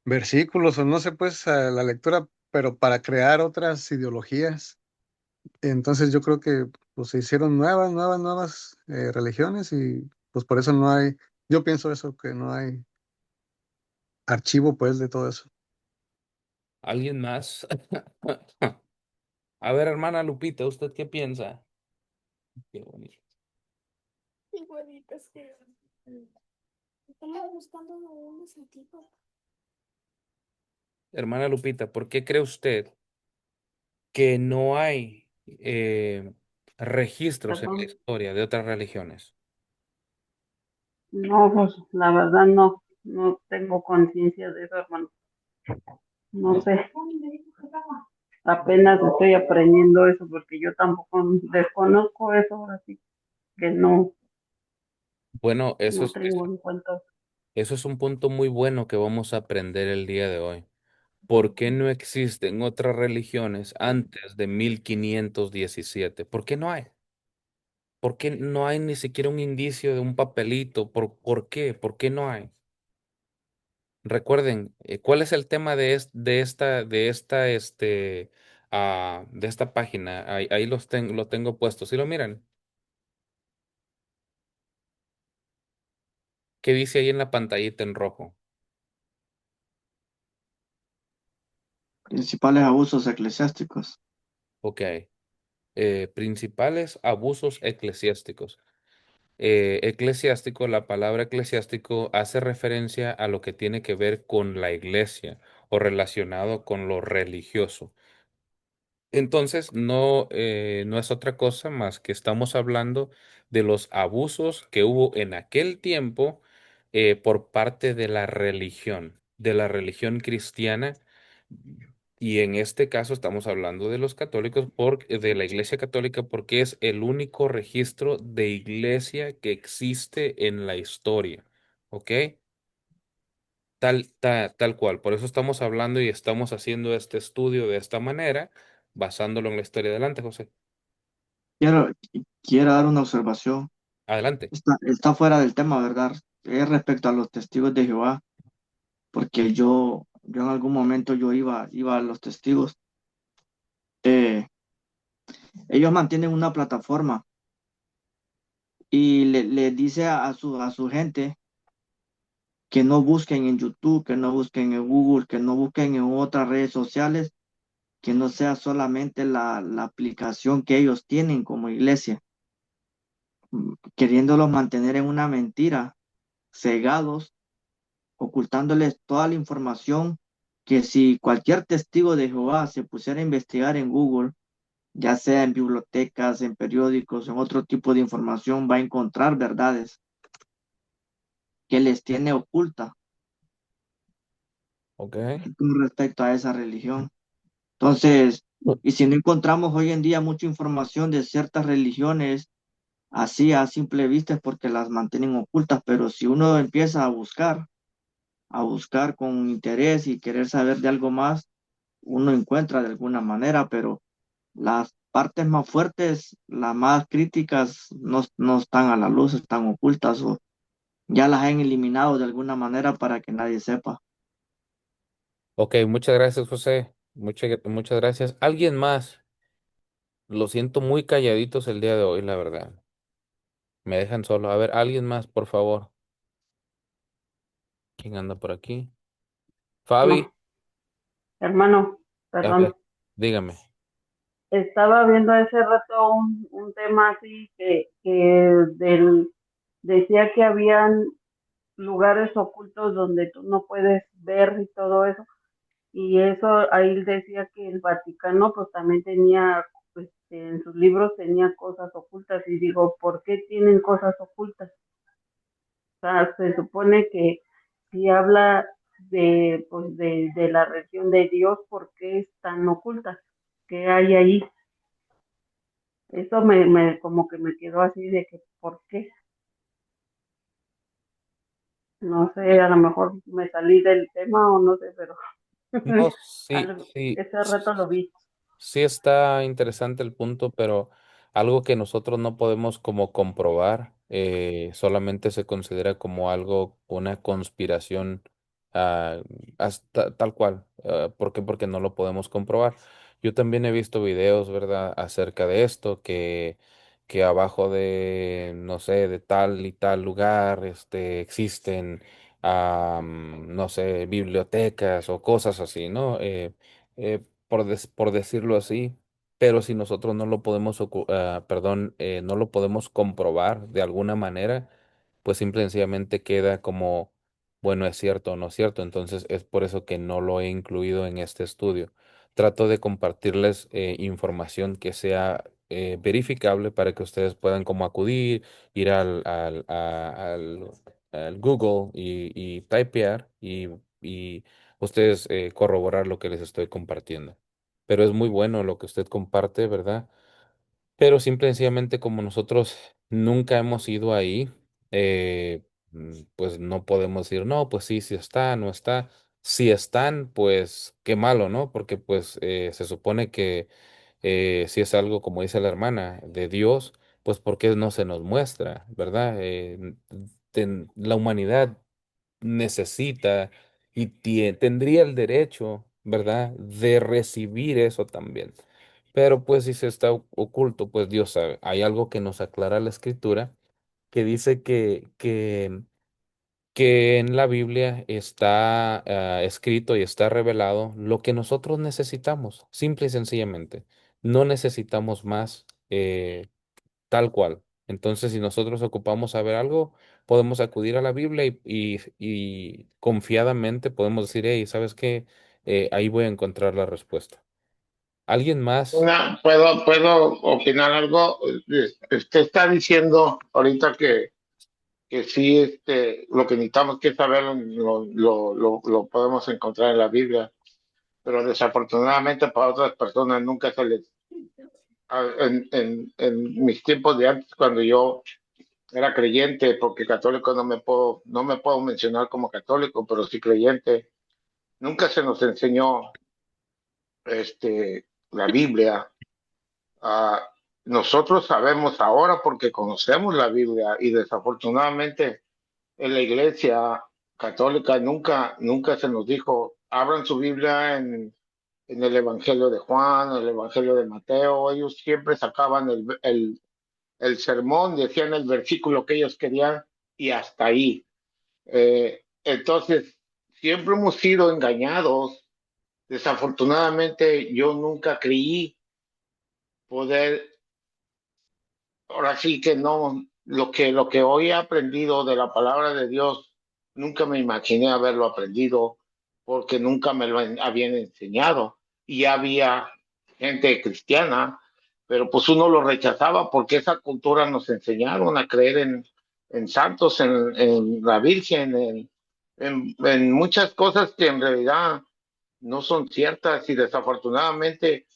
Speaker 3: versículos o no sé, pues a la lectura, pero para crear otras ideologías. Entonces yo creo que pues se hicieron nuevas religiones y pues por eso no hay, yo pienso eso, que no hay archivo pues de todo eso.
Speaker 1: ¿Alguien más? A ver, hermana Lupita, ¿usted qué piensa? Qué bonito.
Speaker 5: Igualitas que estamos buscando unos antigua.
Speaker 1: Hermana Lupita, ¿por qué cree usted que no hay registros en la
Speaker 6: Perdón.
Speaker 1: historia de otras religiones?
Speaker 6: No, pues la verdad no tengo conciencia de eso, hermano. No sé. apenas estoy aprendiendo eso porque yo tampoco desconozco eso, así que no,
Speaker 1: Bueno,
Speaker 6: no tengo en cuenta.
Speaker 1: eso es un punto muy bueno que vamos a aprender el día de hoy. ¿Por qué no existen otras religiones antes de 1517? ¿Por qué no hay? ¿Por qué no hay ni siquiera un indicio de un papelito? ¿Por qué? ¿Por qué no hay? Recuerden, ¿cuál es el tema de esta página? Ahí lo tengo puesto. ¿Sí lo miran? ¿Qué dice ahí en la pantallita en rojo?
Speaker 4: Principales abusos eclesiásticos.
Speaker 1: Ok. Principales abusos eclesiásticos. Eclesiástico, la palabra eclesiástico hace referencia a lo que tiene que ver con la iglesia o relacionado con lo religioso. Entonces, no es otra cosa más que estamos hablando de los abusos que hubo en aquel tiempo por parte de la religión cristiana. Y en este caso estamos hablando de los católicos, de la Iglesia Católica, porque es el único registro de iglesia que existe en la historia. ¿Ok? Tal cual. Por eso estamos hablando y estamos haciendo este estudio de esta manera, basándolo en la historia. Adelante, José.
Speaker 4: Quiero, quiero dar una observación.
Speaker 1: Adelante.
Speaker 4: Está fuera del tema, ¿verdad? Es respecto a los testigos de Jehová, porque yo en algún momento iba a los testigos. Eh, Ellos mantienen una plataforma y le dice a su gente que no busquen en YouTube, que no busquen en Google, que no busquen en otras redes sociales, que no sea solamente la aplicación que ellos tienen como iglesia, queriéndolos mantener en una mentira, cegados, ocultándoles toda la información que si cualquier testigo de Jehová se pusiera a investigar en Google, ya sea en bibliotecas, en periódicos, en otro tipo de información, va a encontrar verdades que les tiene oculta
Speaker 1: Ok.
Speaker 4: con respecto a esa religión. Entonces, y si no encontramos hoy en día mucha información de ciertas religiones, así a simple vista es porque las mantienen ocultas, pero si uno empieza a buscar con interés y querer saber de algo más, uno encuentra de alguna manera, pero las partes más fuertes, las más críticas, no están a la luz, están ocultas o ya las han eliminado de alguna manera para que nadie sepa.
Speaker 1: Ok, muchas gracias, José. Muchas gracias. ¿Alguien más? Lo siento muy calladitos el día de hoy, la verdad. Me dejan solo. A ver, alguien más, por favor. ¿Quién anda por aquí? Fabi.
Speaker 6: No, hermano,
Speaker 1: A ver,
Speaker 6: perdón.
Speaker 1: dígame.
Speaker 6: Estaba viendo hace rato un tema así decía que habían lugares ocultos donde tú no puedes ver y todo eso. Y eso ahí decía que el Vaticano pues también tenía, pues, en sus libros tenía cosas ocultas y digo, ¿por qué tienen cosas ocultas? O sea, se supone que si habla de la religión de Dios, ¿por qué están ocultas? ¿Qué hay ahí? Eso como que me quedó así de que, ¿por qué? No sé, a lo mejor me salí del tema o no sé, pero
Speaker 1: No, sí,
Speaker 6: algo,
Speaker 1: sí.
Speaker 6: ese rato lo vi.
Speaker 1: Sí está interesante el punto, pero algo que nosotros no podemos como comprobar, solamente se considera como algo, una conspiración, ah, hasta tal cual. ¿Por qué? Porque no lo podemos comprobar. Yo también he visto videos, ¿verdad?, acerca de esto, que abajo de, no sé, de tal y tal lugar, existen, no sé, bibliotecas o cosas así, ¿no? Por decirlo así, pero si nosotros no lo podemos, no lo podemos comprobar de alguna manera, pues simple y sencillamente queda como, bueno, es cierto o no es cierto. Entonces es por eso que no lo he incluido en este estudio. Trato de compartirles información que sea verificable para que ustedes puedan como acudir, ir al Google y typear y ustedes corroborar lo que les estoy compartiendo. pero es muy bueno lo que usted comparte, ¿verdad? Pero simple y sencillamente como nosotros nunca hemos ido ahí, pues no podemos decir, no, pues sí, sí está, no está. Si están, pues qué malo, ¿no? Porque pues se supone que si es algo, como dice la hermana, de Dios, pues ¿por qué no se nos muestra, ¿verdad? La humanidad necesita y tendría el derecho, ¿verdad?, de recibir eso también. Pero pues si se está oculto, pues Dios sabe. Hay algo que nos aclara la escritura que dice que en la Biblia está escrito y está revelado lo que nosotros necesitamos, simple y sencillamente. No necesitamos más. Tal cual. Entonces, si nosotros ocupamos saber algo, podemos acudir a la Biblia y confiadamente podemos decir, hey, ¿sabes qué? Ahí voy a encontrar la respuesta. ¿Alguien más?
Speaker 2: ¿Puedo opinar algo? Usted está diciendo ahorita que sí, lo que necesitamos que saber lo podemos encontrar en la Biblia, pero desafortunadamente para otras personas nunca se les... En mis tiempos de antes, cuando yo era creyente, porque católico no me puedo mencionar como católico, pero sí creyente, nunca se nos enseñó la Biblia. Ah, nosotros sabemos ahora porque conocemos la Biblia y desafortunadamente en la iglesia católica nunca se nos dijo, abran su Biblia en el Evangelio de Juan, el Evangelio de Mateo. Ellos siempre sacaban el sermón, decían el versículo que ellos querían y hasta ahí. Entonces, siempre hemos sido engañados. Desafortunadamente, yo nunca creí poder, ahora sí que no, lo que hoy he aprendido de la palabra de Dios, nunca me imaginé haberlo aprendido porque nunca me lo habían enseñado. Y había gente cristiana, pero pues uno lo rechazaba porque esa cultura nos enseñaron a creer en santos, en la Virgen, en muchas cosas que en realidad no son ciertas y desafortunadamente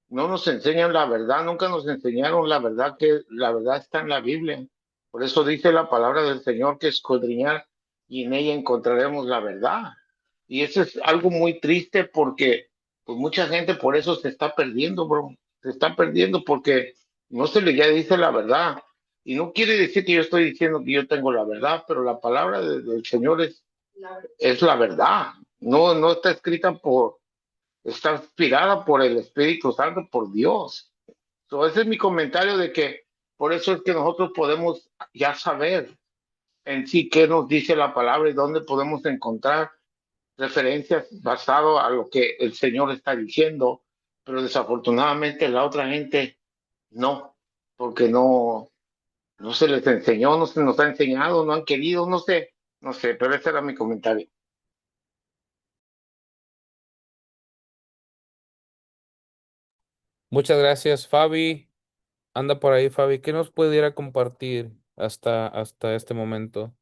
Speaker 2: no nos enseñan la verdad, nunca nos enseñaron la verdad, que la verdad está en la Biblia. Por eso dice la palabra del Señor que escudriñar y en ella encontraremos la verdad. Y eso es algo muy triste porque pues mucha gente por eso se está perdiendo, bro. Se está perdiendo porque no se le ya dice la verdad. Y no quiere decir que yo estoy diciendo que yo tengo la verdad, pero la palabra del Señor es la verdad. No está escrita está inspirada por el Espíritu Santo, por Dios. So, ese es mi comentario de que por eso es que nosotros podemos ya saber en sí qué nos dice la palabra y dónde podemos encontrar referencias basado a lo que el Señor está diciendo, pero desafortunadamente la otra gente no, porque no se les enseñó, no se nos ha enseñado, no han querido, no sé, pero ese era mi comentario.
Speaker 1: Muchas gracias, Fabi. Anda por ahí, Fabi. ¿Qué nos pudiera compartir hasta este momento?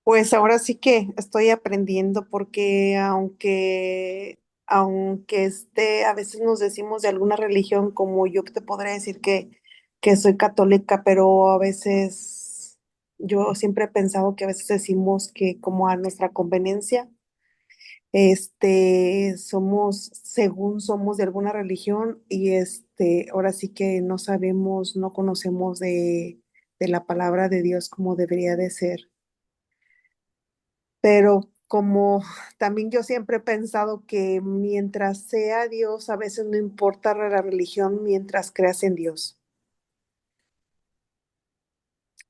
Speaker 7: Pues ahora sí que estoy aprendiendo porque aunque a veces nos decimos de alguna religión, como yo te podría decir que soy católica, pero a veces yo siempre he pensado que a veces decimos que como a nuestra conveniencia, según somos de alguna religión y ahora sí que no sabemos, no conocemos de la palabra de Dios como debería de ser. Pero como también yo siempre he pensado que mientras sea Dios, a veces no importa la religión mientras creas en Dios.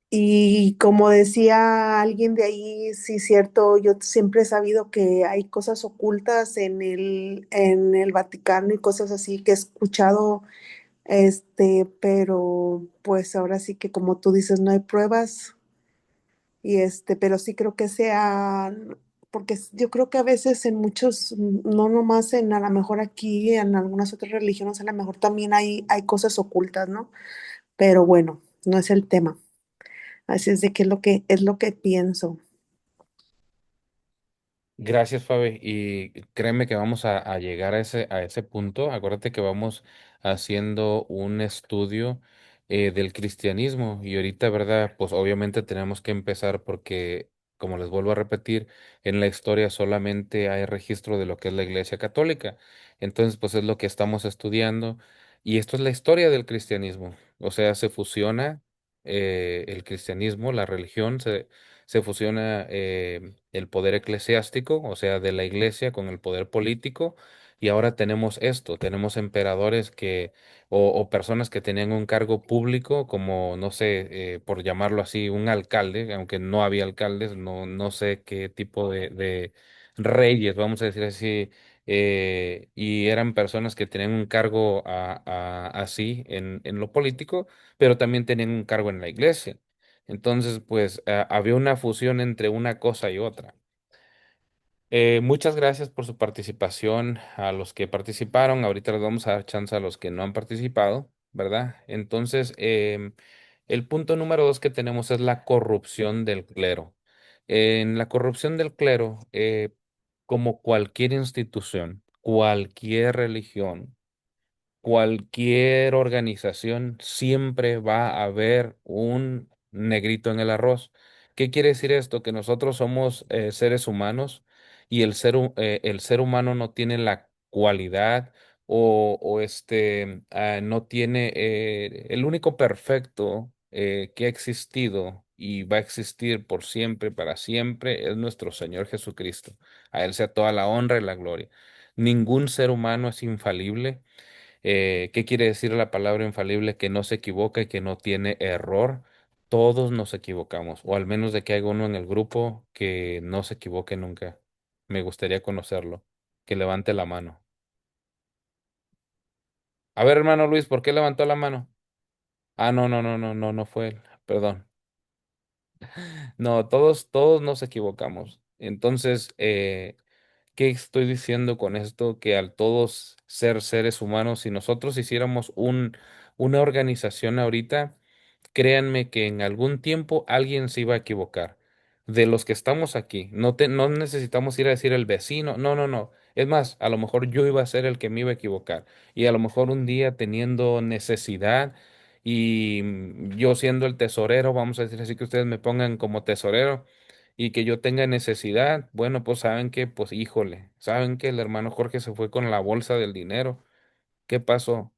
Speaker 7: Y como decía alguien de ahí, sí, cierto, yo siempre he sabido que hay cosas ocultas en el Vaticano y cosas así que he escuchado, pero pues ahora sí que como tú dices, no hay pruebas. Pero sí creo que sea, porque yo creo que a veces en muchos, no nomás a lo mejor aquí, en algunas otras religiones, a lo mejor también hay cosas ocultas, ¿no? Pero bueno, no es el tema. Así es de que es lo que pienso.
Speaker 1: Gracias, Fabi. Y créeme que vamos a llegar a ese punto. Acuérdate que vamos haciendo un estudio del cristianismo. Y ahorita, ¿verdad? Pues obviamente tenemos que empezar porque, como les vuelvo a repetir, en la historia solamente hay registro de lo que es la Iglesia Católica. Entonces, pues es lo que estamos estudiando. Y esto es la historia del cristianismo. O sea, se fusiona el cristianismo, la religión, se fusiona el poder eclesiástico, o sea, de la iglesia, con el poder político, y ahora tenemos esto, tenemos emperadores o personas que tenían un cargo público, como, no sé, por llamarlo así, un alcalde, aunque no había alcaldes, no sé qué tipo de reyes, vamos a decir así. Y eran personas que tenían un cargo así en lo político, pero también tenían un cargo en la iglesia. Entonces, pues había una fusión entre una cosa y otra. Muchas gracias por su participación a los que participaron. Ahorita les vamos a dar chance a los que no han participado, ¿verdad? Entonces, el punto número 2 que tenemos es la corrupción del clero. En la corrupción del clero, como cualquier institución, cualquier religión, cualquier organización siempre va a haber un negrito en el arroz. ¿Qué quiere decir esto? Que nosotros somos seres humanos y el ser humano no tiene la cualidad no tiene el único perfecto que ha existido y va a existir por siempre, para siempre, es nuestro Señor Jesucristo. A Él sea toda la honra y la gloria. Ningún ser humano es infalible. ¿Qué quiere decir la palabra infalible? Que no se equivoca y que no tiene error. Todos nos equivocamos, o al menos de que haya uno en el grupo que no se equivoque nunca. Me gustaría conocerlo. Que levante la mano. A ver, hermano Luis, ¿por qué levantó la mano? Ah, no fue él. Perdón. No, todos nos equivocamos. Entonces, ¿qué estoy diciendo con esto? Que al todos ser seres humanos, si nosotros hiciéramos una organización ahorita, créanme que en algún tiempo alguien se iba a equivocar. De los que estamos aquí, no necesitamos ir a decir el vecino, no. Es más, a lo mejor yo iba a ser el que me iba a equivocar. Y a lo mejor un día teniendo necesidad y yo siendo el tesorero, vamos a decir así que ustedes me pongan como tesorero y que yo tenga necesidad, bueno, pues saben que, pues híjole, saben que el hermano Jorge se fue con la bolsa del dinero. ¿Qué pasó?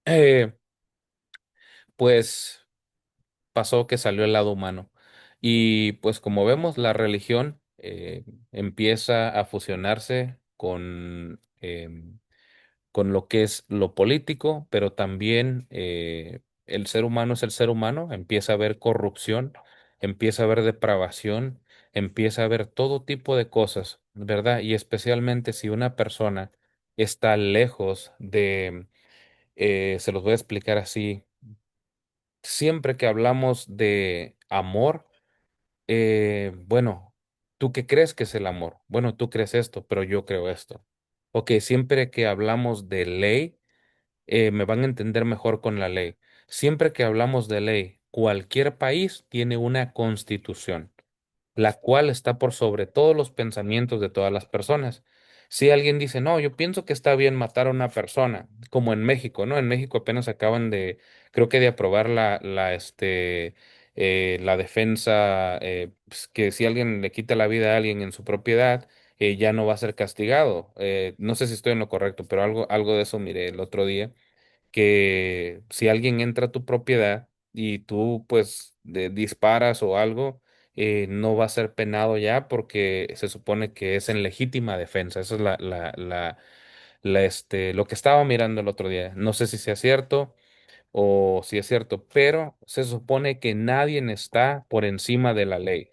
Speaker 1: Eh, pues pasó que salió el lado humano. Y pues como vemos, la religión empieza a fusionarse con lo que es lo político, pero también el ser humano es el ser humano, empieza a haber corrupción, empieza a haber depravación, empieza a haber todo tipo de cosas, ¿verdad? Y especialmente si una persona está lejos se los voy a explicar así, siempre que hablamos de amor, bueno, ¿tú qué crees que es el amor? Bueno, tú crees esto, pero yo creo esto. Ok, siempre que hablamos de ley, me van a entender mejor con la ley. Siempre que hablamos de ley, cualquier país tiene una constitución, la cual está por sobre todos los pensamientos de todas las personas. Si alguien dice, no, yo pienso que está bien matar a una persona, como en México, ¿no? En México apenas acaban creo que de aprobar la defensa, pues, que si alguien le quita la vida a alguien en su propiedad, ya no va a ser castigado. No sé si estoy en lo correcto, pero algo de eso miré el otro día que si alguien entra a tu propiedad y tú pues disparas o algo, no va a ser penado ya porque se supone que es en legítima defensa. Eso es lo que estaba mirando el otro día. No sé si sea cierto o si es cierto, pero se supone que nadie está por encima de la ley.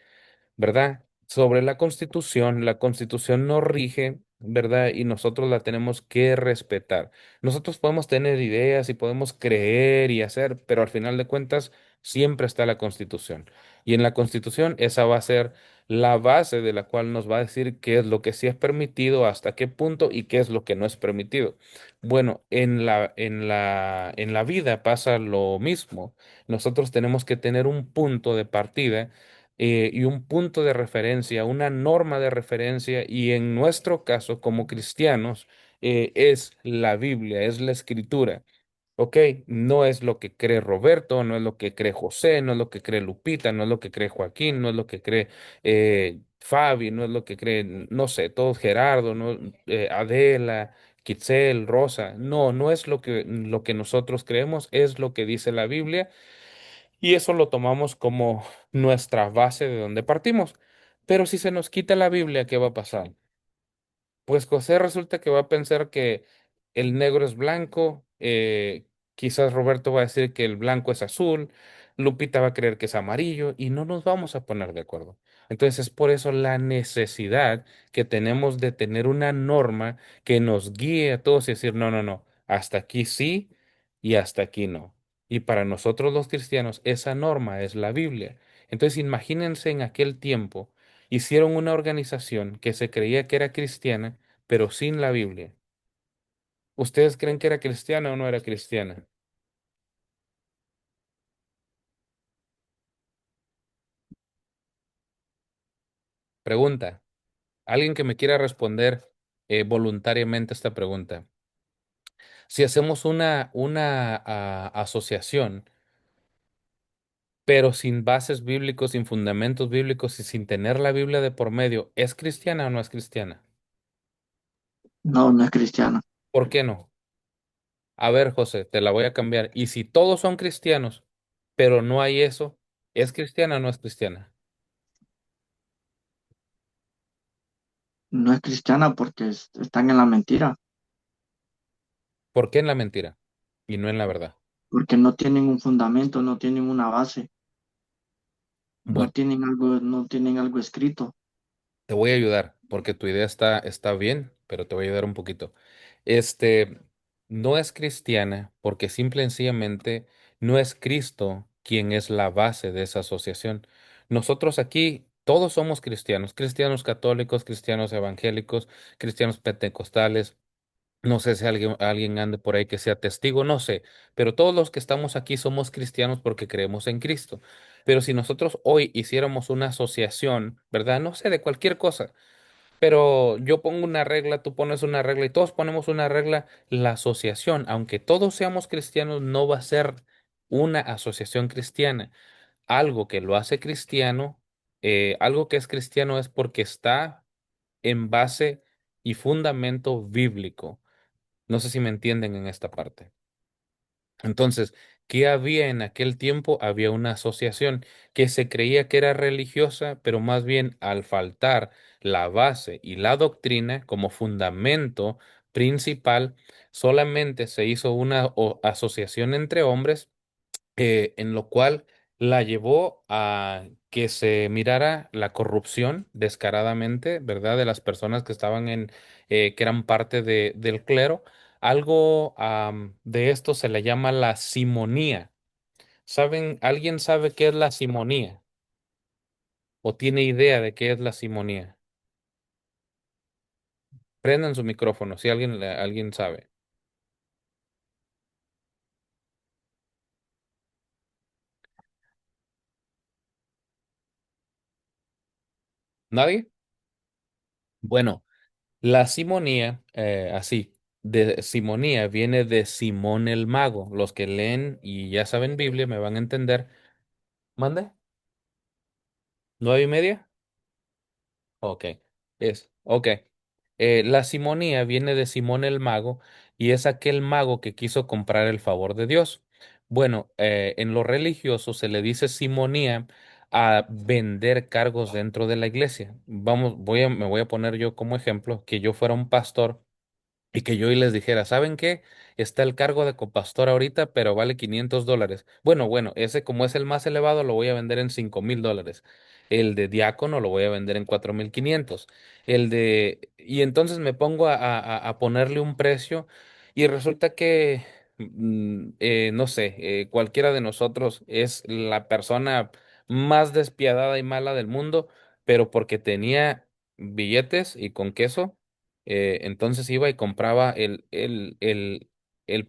Speaker 1: ¿Verdad? Sobre la Constitución nos rige, ¿verdad? Y nosotros la tenemos que respetar. Nosotros podemos tener ideas y podemos creer y hacer, pero al final de cuentas siempre está la Constitución. Y en la Constitución esa va a ser la base de la cual nos va a decir qué es lo que sí es permitido, hasta qué punto y qué es lo que no es permitido. Bueno, en la vida pasa lo mismo. Nosotros tenemos que tener un punto de partida y un punto de referencia, una norma de referencia, y en nuestro caso, como cristianos, es la Biblia, es la Escritura. Ok, no es lo que cree Roberto, no es lo que cree José, no es lo que cree Lupita, no es lo que cree Joaquín, no es lo que cree Fabi, no es lo que cree, no sé, todos Gerardo, no, Adela, Kitzel, Rosa. No, no es lo que nosotros creemos, es lo que dice la Biblia, y eso lo tomamos como nuestra base de donde partimos. Pero si se nos quita la Biblia, ¿qué va a pasar? Pues José resulta que va a pensar que el negro es blanco, quizás Roberto va a decir que el blanco es azul, Lupita va a creer que es amarillo y no nos vamos a poner de acuerdo. Entonces es por eso la necesidad que tenemos de tener una norma que nos guíe a todos y decir, no, no, no, hasta aquí sí y hasta aquí no. Y para nosotros los cristianos esa norma es la Biblia. Entonces imagínense en aquel tiempo hicieron una organización que se creía que era cristiana, pero sin la Biblia. ¿Ustedes creen que era cristiana o no era cristiana? Pregunta. Alguien que me quiera responder voluntariamente esta pregunta. Si hacemos una asociación, pero sin bases bíblicos, sin fundamentos bíblicos y sin tener la Biblia de por medio, ¿es cristiana o no es cristiana?
Speaker 4: No, no es cristiana,
Speaker 1: ¿Por qué no? A ver, José, te la voy a cambiar. ¿Y si todos son cristianos, pero no hay eso, es cristiana o no es cristiana?
Speaker 4: no es cristiana porque están en la mentira,
Speaker 1: ¿Por qué en la mentira y no en la verdad?
Speaker 4: porque no tienen un fundamento, no tienen una base,
Speaker 1: Bueno,
Speaker 4: no tienen algo escrito.
Speaker 1: te voy a ayudar porque tu idea está bien, pero te voy a ayudar un poquito. No es cristiana porque simple y sencillamente no es Cristo quien es la base de esa asociación. Nosotros aquí todos somos cristianos, cristianos católicos, cristianos evangélicos, cristianos pentecostales. No sé si alguien ande por ahí que sea testigo, no sé, pero todos los que estamos aquí somos cristianos porque creemos en Cristo. Pero si nosotros hoy hiciéramos una asociación, ¿verdad? No sé, de cualquier cosa, pero yo pongo una regla, tú pones una regla y todos ponemos una regla, la asociación, aunque todos seamos cristianos, no va a ser una asociación cristiana. Algo que lo hace cristiano, algo que es cristiano es porque está en base y fundamento bíblico. No sé si me entienden en esta parte. Entonces, ¿qué había en aquel tiempo? Había una asociación que se creía que era religiosa, pero más bien al faltar la base y la doctrina como fundamento principal, solamente se hizo una asociación entre hombres, en lo cual la llevó a que se mirara la corrupción descaradamente, ¿verdad? De las personas que estaban que eran parte del clero. Algo de esto se le llama la simonía. ¿Saben? ¿Alguien sabe qué es la simonía? ¿O tiene idea de qué es la simonía? Prendan su micrófono si alguien sabe. ¿Nadie? Bueno. La simonía, así, de simonía viene de Simón el Mago. Los que leen y ya saben Biblia me van a entender. ¿Mande? ¿9:30? Ok, ok. La simonía viene de Simón el Mago y es aquel mago que quiso comprar el favor de Dios. Bueno, en lo religioso se le dice simonía a vender cargos dentro de la iglesia. Vamos, me voy a poner yo como ejemplo que yo fuera un pastor y que yo hoy les dijera, ¿saben qué? Está el cargo de copastor ahorita, pero vale $500. Bueno, ese como es el más elevado, lo voy a vender en $5,000. El de diácono lo voy a vender en 4,500. Y entonces me pongo a ponerle un precio y resulta que, no sé, cualquiera de nosotros es la persona más despiadada y mala del mundo, pero porque tenía billetes y con queso, entonces iba y compraba el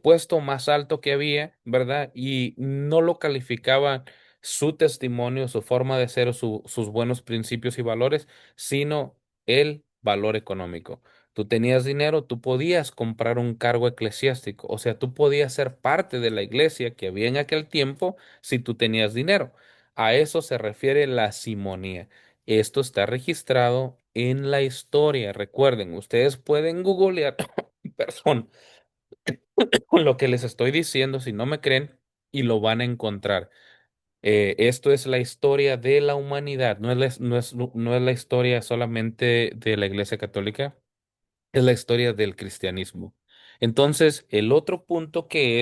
Speaker 1: puesto más alto que había, ¿verdad? Y no lo calificaba su testimonio, su forma de ser, sus buenos principios y valores, sino el valor económico. Tú tenías dinero, tú podías comprar un cargo eclesiástico, o sea, tú podías ser parte de la iglesia que había en aquel tiempo si tú tenías dinero. A eso se refiere la simonía. Esto está registrado en la historia. Recuerden, ustedes pueden googlear, perdón, lo que les estoy diciendo si no me creen y lo van a encontrar. Esto es la historia de la humanidad, no es la historia solamente de la Iglesia Católica, es la historia del cristianismo. Entonces, el otro punto que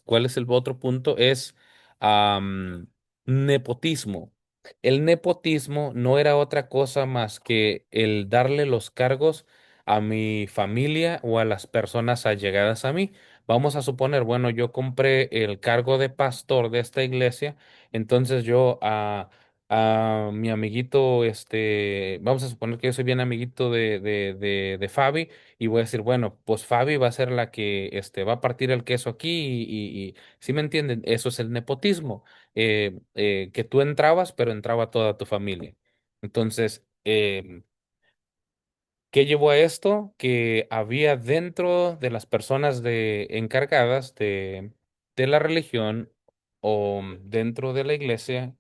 Speaker 1: ¿cuál es el otro punto? Es am, nepotismo. El nepotismo no era otra cosa más que el darle los cargos a mi familia o a las personas allegadas a mí. Vamos a suponer, bueno, yo compré el cargo de pastor de esta iglesia, entonces yo a mi amiguito, vamos a suponer que yo soy bien amiguito de Fabi y voy a decir, bueno, pues Fabi va a ser la que va a partir el queso aquí ¿sí me entienden? Eso es el nepotismo, que tú entrabas, pero entraba toda tu familia. Entonces, ¿qué llevó a esto? Que había dentro de las personas encargadas de la religión o dentro de la iglesia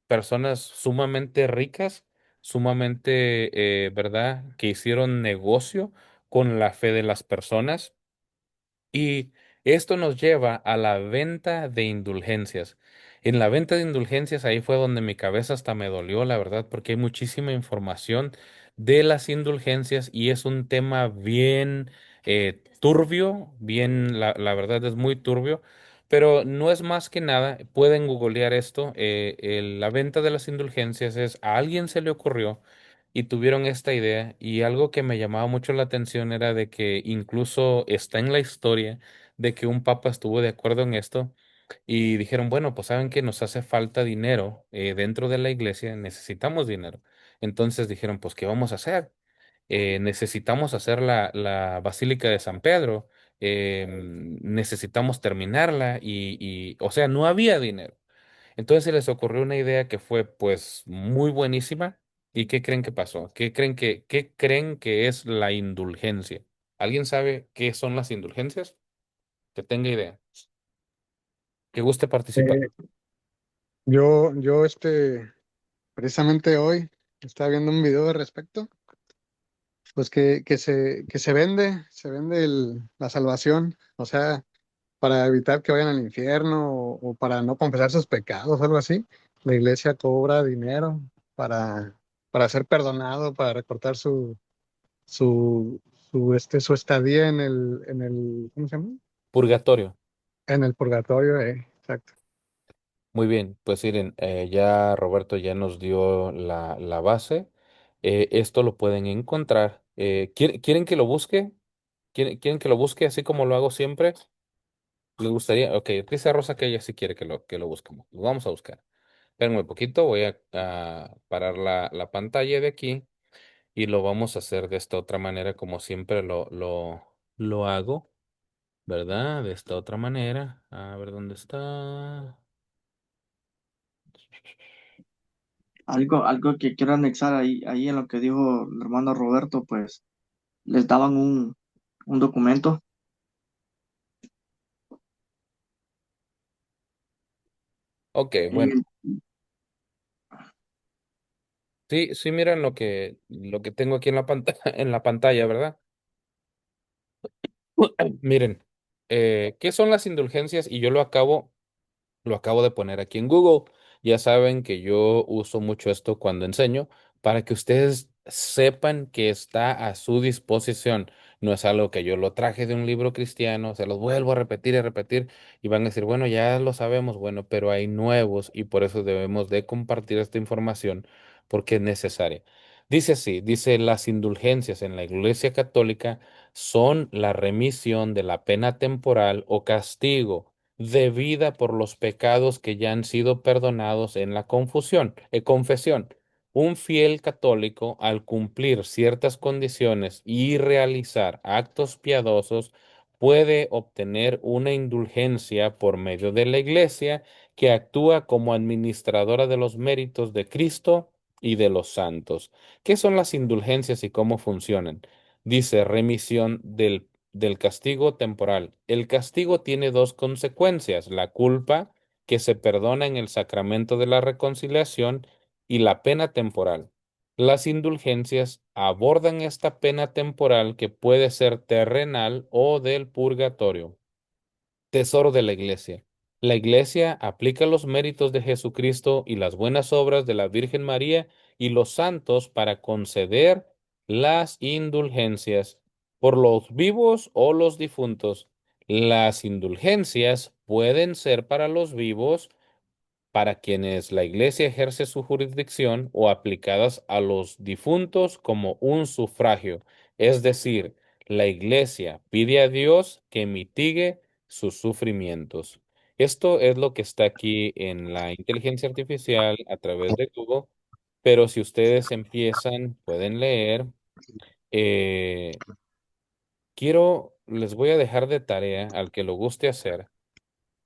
Speaker 1: personas sumamente ricas, sumamente, ¿verdad?, que hicieron negocio con la fe de las personas y esto nos lleva a la venta de indulgencias. En la venta de indulgencias ahí fue donde mi cabeza hasta me dolió, la verdad, porque hay muchísima información de las indulgencias y es un tema bien turbio, la verdad es muy turbio, pero no es más que nada, pueden googlear esto, la venta de las indulgencias es, a alguien se le ocurrió y tuvieron esta idea y algo que me llamaba mucho la atención era de que incluso está en la historia de que un papa estuvo de acuerdo en esto y dijeron, bueno, pues saben que nos hace falta dinero dentro de la iglesia, necesitamos dinero. Entonces dijeron, pues, ¿qué vamos a hacer? Necesitamos hacer la Basílica de San Pedro, necesitamos terminarla o sea, no había dinero. Entonces se les ocurrió una idea que fue pues muy buenísima. ¿Y qué creen que pasó? ¿Qué creen que es la indulgencia? ¿Alguien sabe qué son las indulgencias? Que tenga idea. Que guste participar.
Speaker 3: Eh, yo, precisamente hoy estaba viendo un video de respecto, pues que se vende la salvación, o sea, para evitar que vayan al infierno o para no confesar sus pecados, algo así. La iglesia cobra dinero para, para ser perdonado, para recortar su, su estadía ¿cómo se llama?
Speaker 1: Purgatorio.
Speaker 3: En el purgatorio, exacto.
Speaker 1: Muy bien, pues miren, ya Roberto ya nos dio la base. Esto lo pueden encontrar. ¿Quieren que lo busque? ¿Quieren que lo busque así como lo hago siempre? ¿Les gustaría? Ok, dice Rosa que ella sí quiere que lo busquemos. Lo vamos a buscar. Espérenme un poquito, voy a parar la pantalla de aquí y lo vamos a hacer de esta otra manera como siempre lo hago, ¿verdad? De esta otra manera. A ver dónde está.
Speaker 4: Algo que quiero anexar ahí en lo que dijo el hermano Roberto, pues les daban un documento
Speaker 1: Ok,
Speaker 4: en
Speaker 1: bueno.
Speaker 4: el,
Speaker 1: Sí, sí, miran lo que tengo aquí en la pantalla, en la pantalla, ¿verdad? Miren, ¿qué son las indulgencias? Y yo lo acabo de poner aquí en Google. Ya saben que yo uso mucho esto cuando enseño para que ustedes sepan que está a su disposición. No es algo que yo lo traje de un libro cristiano, se los vuelvo a repetir y repetir y van a decir, bueno, ya lo sabemos, bueno, pero hay nuevos y por eso debemos de compartir esta información porque es necesaria. Dice así, dice las indulgencias en la Iglesia Católica son la remisión de la pena temporal o castigo debida por los pecados que ya han sido perdonados en la confesión. Un fiel católico, al cumplir ciertas condiciones y realizar actos piadosos, puede obtener una indulgencia por medio de la iglesia que actúa como administradora de los méritos de Cristo y de los santos. ¿Qué son las indulgencias y cómo funcionan? Dice remisión del castigo temporal. El castigo tiene dos consecuencias: la culpa, que se perdona en el sacramento de la reconciliación, y la pena temporal. Las indulgencias abordan esta pena temporal, que puede ser terrenal o del purgatorio. Tesoro de la Iglesia. La Iglesia aplica los méritos de Jesucristo y las buenas obras de la Virgen María y los santos para conceder las indulgencias por los vivos o los difuntos. Las indulgencias pueden ser para los vivos, para quienes la Iglesia ejerce su jurisdicción, o aplicadas a los difuntos como un sufragio. Es decir, la Iglesia pide a Dios que mitigue sus sufrimientos. Esto es lo que está aquí en la inteligencia artificial a través de Google, pero si ustedes empiezan, pueden leer. Eh, les voy a dejar de tarea al que lo guste hacer.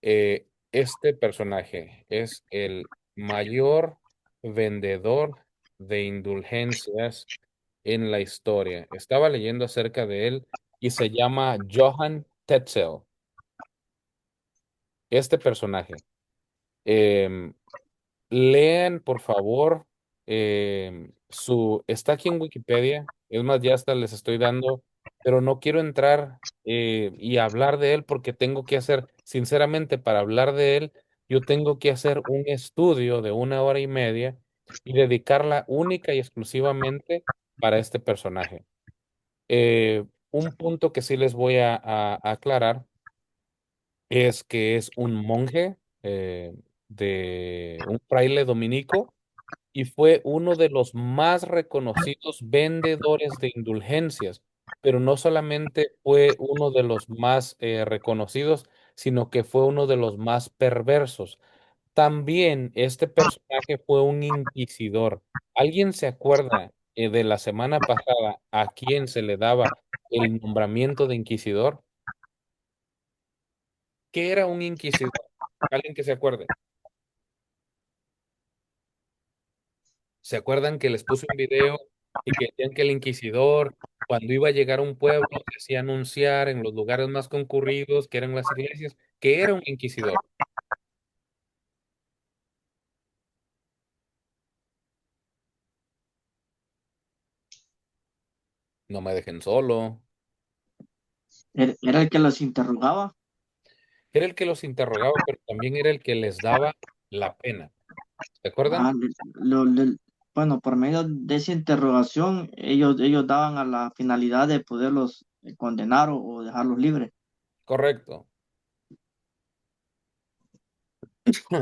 Speaker 1: Este personaje es el mayor vendedor de indulgencias en la historia. Estaba leyendo acerca de él y se llama Johann Tetzel. Este personaje. Em, Lean, por favor, está aquí en Wikipedia. Es más, ya hasta les estoy dando, pero no quiero entrar y hablar de él, porque tengo que hacer, sinceramente, para hablar de él, yo tengo que hacer un estudio de 1 hora y media y dedicarla única y exclusivamente para este personaje. Un punto que sí les voy a aclarar es que es un monje, de un fraile dominico, y fue uno de los más reconocidos vendedores de indulgencias, pero no solamente fue uno de los más reconocidos, sino que fue uno de los más perversos. También este personaje fue un inquisidor. ¿Alguien se acuerda de la semana pasada a quién se le daba el nombramiento de inquisidor? ¿Qué era un inquisidor? ¿Alguien que se acuerde? ¿Se acuerdan que les puse un video y que decían que el inquisidor, cuando iba a llegar a un pueblo, se hacía anunciar en los lugares más concurridos, que eran las iglesias, que era un inquisidor? No me dejen solo.
Speaker 4: Era el que los interrogaba.
Speaker 1: Era el que los interrogaba, pero también era el que les daba la pena. ¿Se acuerdan?
Speaker 4: Ah, bueno, por medio de esa interrogación, ellos daban a la finalidad de poderlos condenar o dejarlos libres.
Speaker 1: Correcto.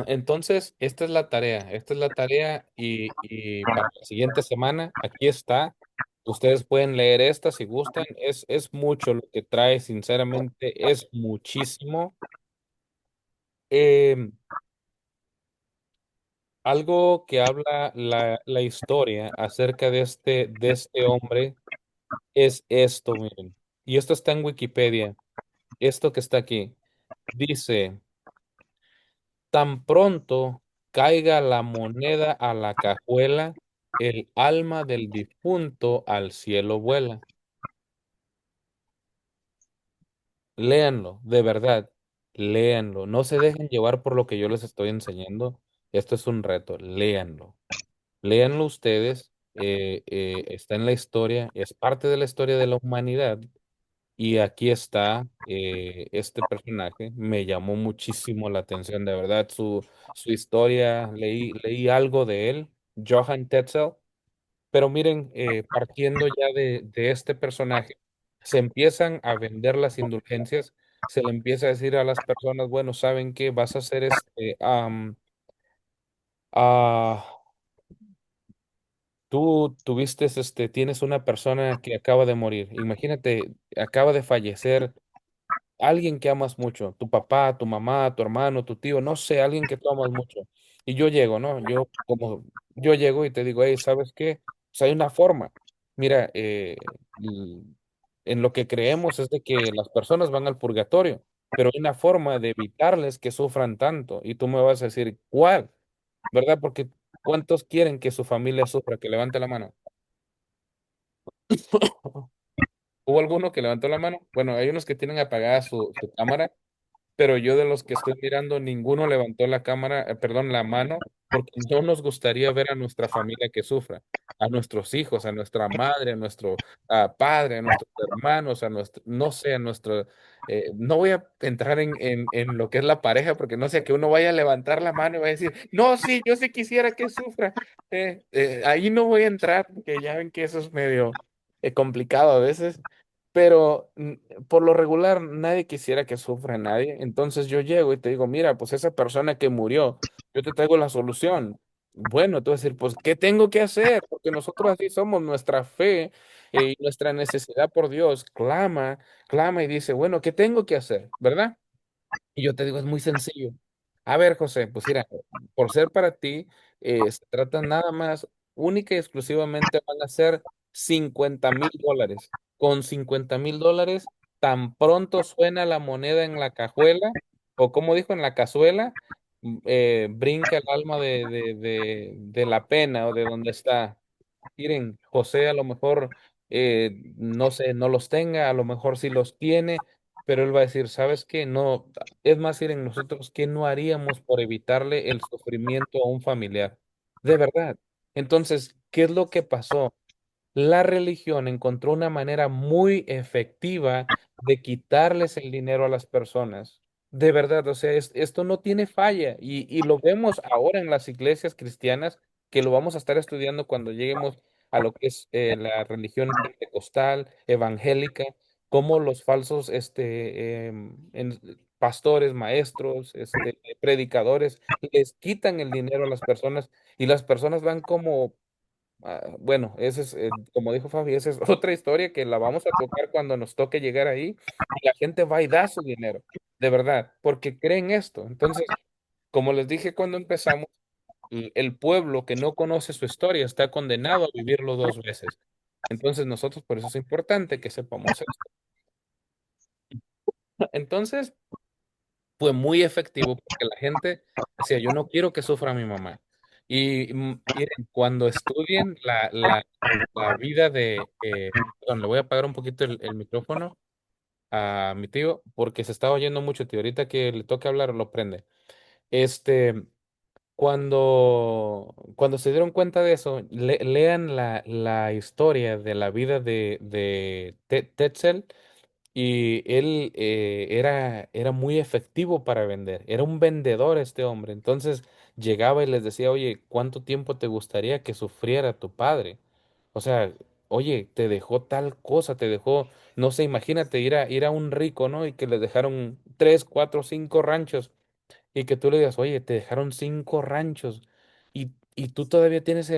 Speaker 1: Entonces, esta es la tarea. Esta es la tarea, y para la siguiente semana, aquí está. Ustedes pueden leer esta si gustan. Es mucho lo que trae, sinceramente, es muchísimo. Em, Algo que habla la historia acerca de este hombre es esto, miren. Y esto está en Wikipedia. Esto que está aquí. Dice: tan pronto caiga la moneda a la cajuela, el alma del difunto al cielo vuela. Léanlo, de verdad, léanlo. No se dejen llevar por lo que yo les estoy enseñando. Esto es un reto, léanlo. Léanlo ustedes. Está en la historia, es parte de la historia de la humanidad. Y aquí está este personaje. Me llamó muchísimo la atención, de verdad, su historia. Leí algo de él, Johann Tetzel. Pero miren, partiendo ya de este personaje, se empiezan a vender las indulgencias. Se le empieza a decir a las personas: bueno, ¿saben qué? Vas a hacer ah, tú tienes una persona que acaba de morir. Imagínate, acaba de fallecer alguien que amas mucho, tu papá, tu mamá, tu hermano, tu tío, no sé, alguien que tú amas mucho. Y yo llego, ¿no? Yo llego y te digo: hey, ¿sabes qué? Pues hay una forma. Mira, en lo que creemos es de que las personas van al purgatorio, pero hay una forma de evitarles que sufran tanto. Y tú me vas a decir, ¿cuál? ¿Verdad? Porque ¿cuántos quieren que su familia sufra? Que levante la mano. ¿Hubo alguno que levantó la mano? Bueno, hay unos que tienen apagada su cámara, pero yo de los que estoy mirando, ninguno levantó la cámara, perdón, la mano, porque no nos gustaría ver a nuestra familia que sufra, a nuestros hijos, a nuestra madre, a nuestro padre, a nuestros hermanos, a nuestro, no sé, a nuestro, no voy a entrar en lo que es la pareja, porque no sé que uno vaya a levantar la mano y vaya a decir, no, sí, yo sí quisiera que sufra. Ahí no voy a entrar, porque ya ven que eso es medio complicado a veces. Pero por lo regular nadie quisiera que sufra nadie. Entonces yo llego y te digo, mira, pues esa persona que murió, yo te traigo la solución. Bueno, tú vas a decir, pues, ¿qué tengo que hacer? Porque nosotros así somos, nuestra fe y nuestra necesidad por Dios clama, clama y dice, bueno, ¿qué tengo que hacer? ¿Verdad? Y yo te digo, es muy sencillo. A ver, José, pues mira, por ser para ti, se trata nada más, única y exclusivamente van a ser $50,000. Con $50,000, tan pronto suena la moneda en la cajuela, o como dijo, en la cazuela, brinca el alma de la pena o de donde está. Miren, José a lo mejor, no sé, no los tenga, a lo mejor sí los tiene, pero él va a decir, ¿sabes qué? No, es más, miren, nosotros, ¿qué no haríamos por evitarle el sufrimiento a un familiar? De verdad. Entonces, ¿qué es lo que pasó? La religión encontró una manera muy efectiva de quitarles el dinero a las personas. De verdad, o sea, esto no tiene falla y lo vemos ahora en las iglesias cristianas, que lo vamos a estar estudiando cuando lleguemos a lo que es la religión pentecostal, evangélica, cómo los falsos pastores, maestros, predicadores, les quitan el dinero a las personas y las personas van como bueno, ese es, como dijo Fabi, esa es otra historia que la vamos a tocar cuando nos toque llegar ahí y la gente va y da su dinero, de verdad, porque creen esto. Entonces, como les dije cuando empezamos, el pueblo que no conoce su historia está condenado a vivirlo dos veces. Entonces, nosotros, por eso es importante que sepamos esto. Entonces, fue muy efectivo porque la gente decía, yo no quiero que sufra mi mamá. Y miren, cuando estudien la vida perdón, le voy a apagar un poquito el micrófono a mi tío porque se está oyendo mucho, tío. Ahorita que le toque hablar, lo prende. Este, cuando se dieron cuenta de eso, lean la historia de la vida de Tetzel y él era muy efectivo para vender. Era un vendedor este hombre. Entonces llegaba y les decía, oye, ¿cuánto tiempo te gustaría que sufriera tu padre? O sea, oye, te dejó tal cosa, te dejó, no sé, imagínate ir a un rico, ¿no? Y que le dejaron tres, cuatro, cinco ranchos y que tú le digas, oye, te dejaron cinco ranchos y tú todavía tienes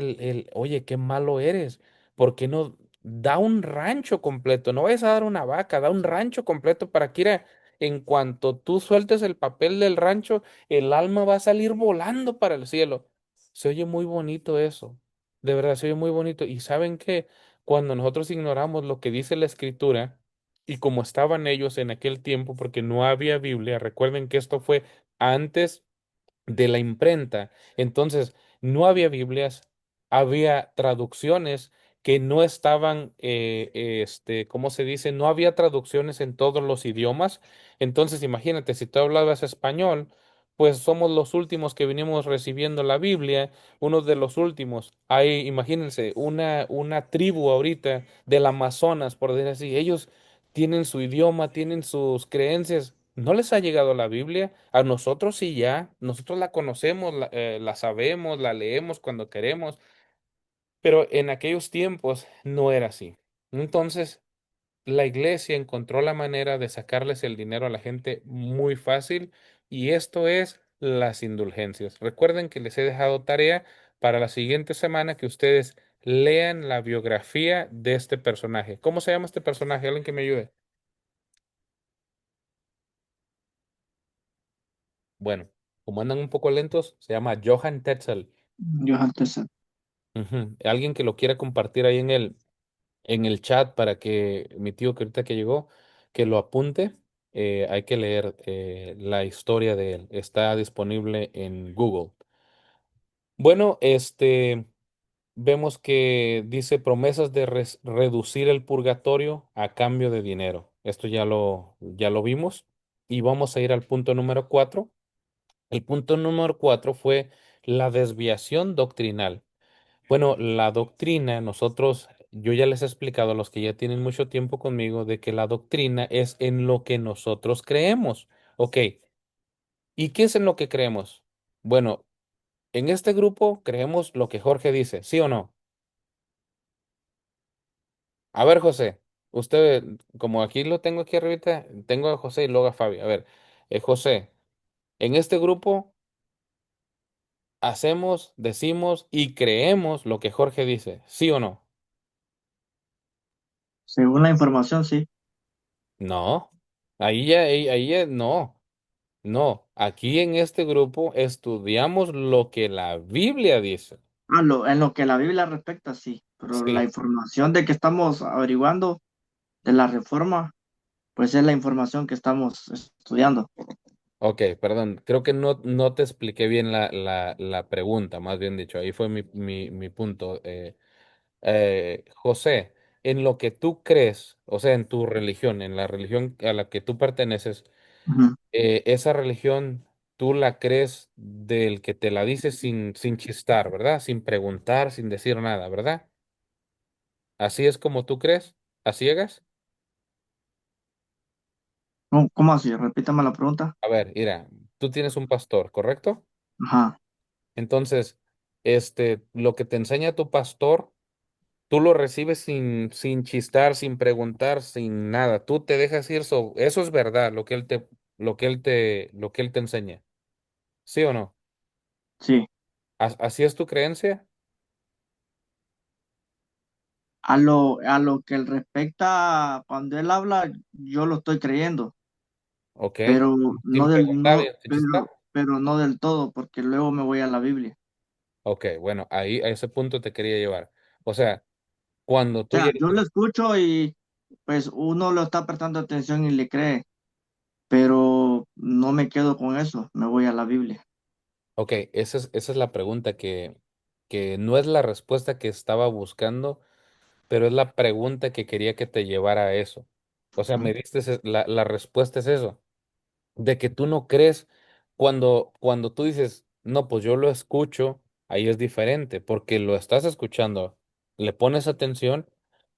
Speaker 1: oye, qué malo eres. ¿Por qué no da un rancho completo? No vayas a dar una vaca, da un rancho completo para que en cuanto tú sueltes el papel del rancho, el alma va a salir volando para el cielo. Se oye muy bonito eso. De verdad, se oye muy bonito. Y saben que cuando nosotros ignoramos lo que dice la escritura, y como estaban ellos en aquel tiempo, porque no había Biblia, recuerden que esto fue antes de la imprenta. Entonces, no había Biblias, había traducciones que no estaban, ¿cómo se dice? No había traducciones en todos los idiomas. Entonces, imagínate, si tú hablabas español, pues somos los últimos que venimos recibiendo la Biblia, uno de los últimos. Hay, imagínense, una tribu ahorita del Amazonas, por decir así, ellos tienen su idioma, tienen sus creencias. ¿No les ha llegado la Biblia? A nosotros sí ya, nosotros la conocemos, la sabemos, la leemos cuando queremos, pero en aquellos tiempos no era así. Entonces, la iglesia encontró la manera de sacarles el dinero a la gente muy fácil y esto es las indulgencias. Recuerden que les he dejado tarea para la siguiente semana que ustedes lean la biografía de este personaje. ¿Cómo se llama este personaje? ¿Alguien que me ayude? Bueno, como andan un poco lentos, se llama Johann Tetzel.
Speaker 4: Johan Tessa.
Speaker 1: Ujú. Alguien que lo quiera compartir ahí en el chat para que mi tío que ahorita que llegó, que lo apunte. hay que leer la historia de él. Está disponible en Google. Bueno, vemos que dice promesas de reducir el purgatorio a cambio de dinero. Esto ya lo vimos. Y vamos a ir al punto número 4. El punto número 4 fue la desviación doctrinal. Bueno, la doctrina, yo ya les he explicado a los que ya tienen mucho tiempo conmigo de que la doctrina es en lo que nosotros creemos. Ok, ¿y qué es en lo que creemos? Bueno, en este grupo creemos lo que Jorge dice, ¿sí o no? A ver, José, usted, como aquí lo tengo aquí arribita, tengo a José y luego a Fabi. A ver, José, en este grupo hacemos, decimos y creemos lo que Jorge dice, ¿sí o no?
Speaker 4: Según la información, sí.
Speaker 1: No, ahí ya, no, no. Aquí en este grupo estudiamos lo que la Biblia dice.
Speaker 4: En lo que la Biblia respecta, sí. Pero la
Speaker 1: Sí.
Speaker 4: información de que estamos averiguando de la reforma, pues es la información que estamos estudiando.
Speaker 1: Ok, perdón, creo que no te expliqué bien la pregunta, más bien dicho, ahí fue mi punto. José, en lo que tú crees, o sea, en tu religión, en la religión a la que tú perteneces,
Speaker 4: Ujú.
Speaker 1: esa religión tú la crees del que te la dice sin chistar, ¿verdad? Sin preguntar, sin decir nada, ¿verdad? ¿Así es como tú crees? ¿A ciegas?
Speaker 4: ¿Cómo así? Repítame la pregunta.
Speaker 1: A ver, mira, tú tienes un pastor, ¿correcto?
Speaker 4: Ajá,
Speaker 1: Entonces, lo que te enseña tu pastor, tú lo recibes sin chistar, sin preguntar, sin nada. Tú te dejas ir eso es verdad, lo que él te enseña. ¿Sí o no?
Speaker 4: sí.
Speaker 1: ¿Así es tu creencia?
Speaker 4: A lo que él respecta, cuando él habla, yo lo estoy creyendo,
Speaker 1: Ok.
Speaker 4: pero
Speaker 1: Sin
Speaker 4: no
Speaker 1: preguntar y sin chistar.
Speaker 4: pero no del todo, porque luego me voy a la Biblia.
Speaker 1: Ok, bueno, ahí a ese punto te quería llevar. O sea, cuando
Speaker 4: O
Speaker 1: tú
Speaker 4: sea,
Speaker 1: llegas.
Speaker 4: yo lo escucho y pues uno lo está prestando atención y le cree, pero no me quedo con eso, me voy a la Biblia.
Speaker 1: Ok, esa es la pregunta que no es la respuesta que estaba buscando, pero es la pregunta que quería que te llevara a eso. O sea,
Speaker 4: Ujú,
Speaker 1: me diste la respuesta es eso, de que tú no crees cuando tú dices, no, pues yo lo escucho, ahí es diferente, porque lo estás escuchando, le pones atención,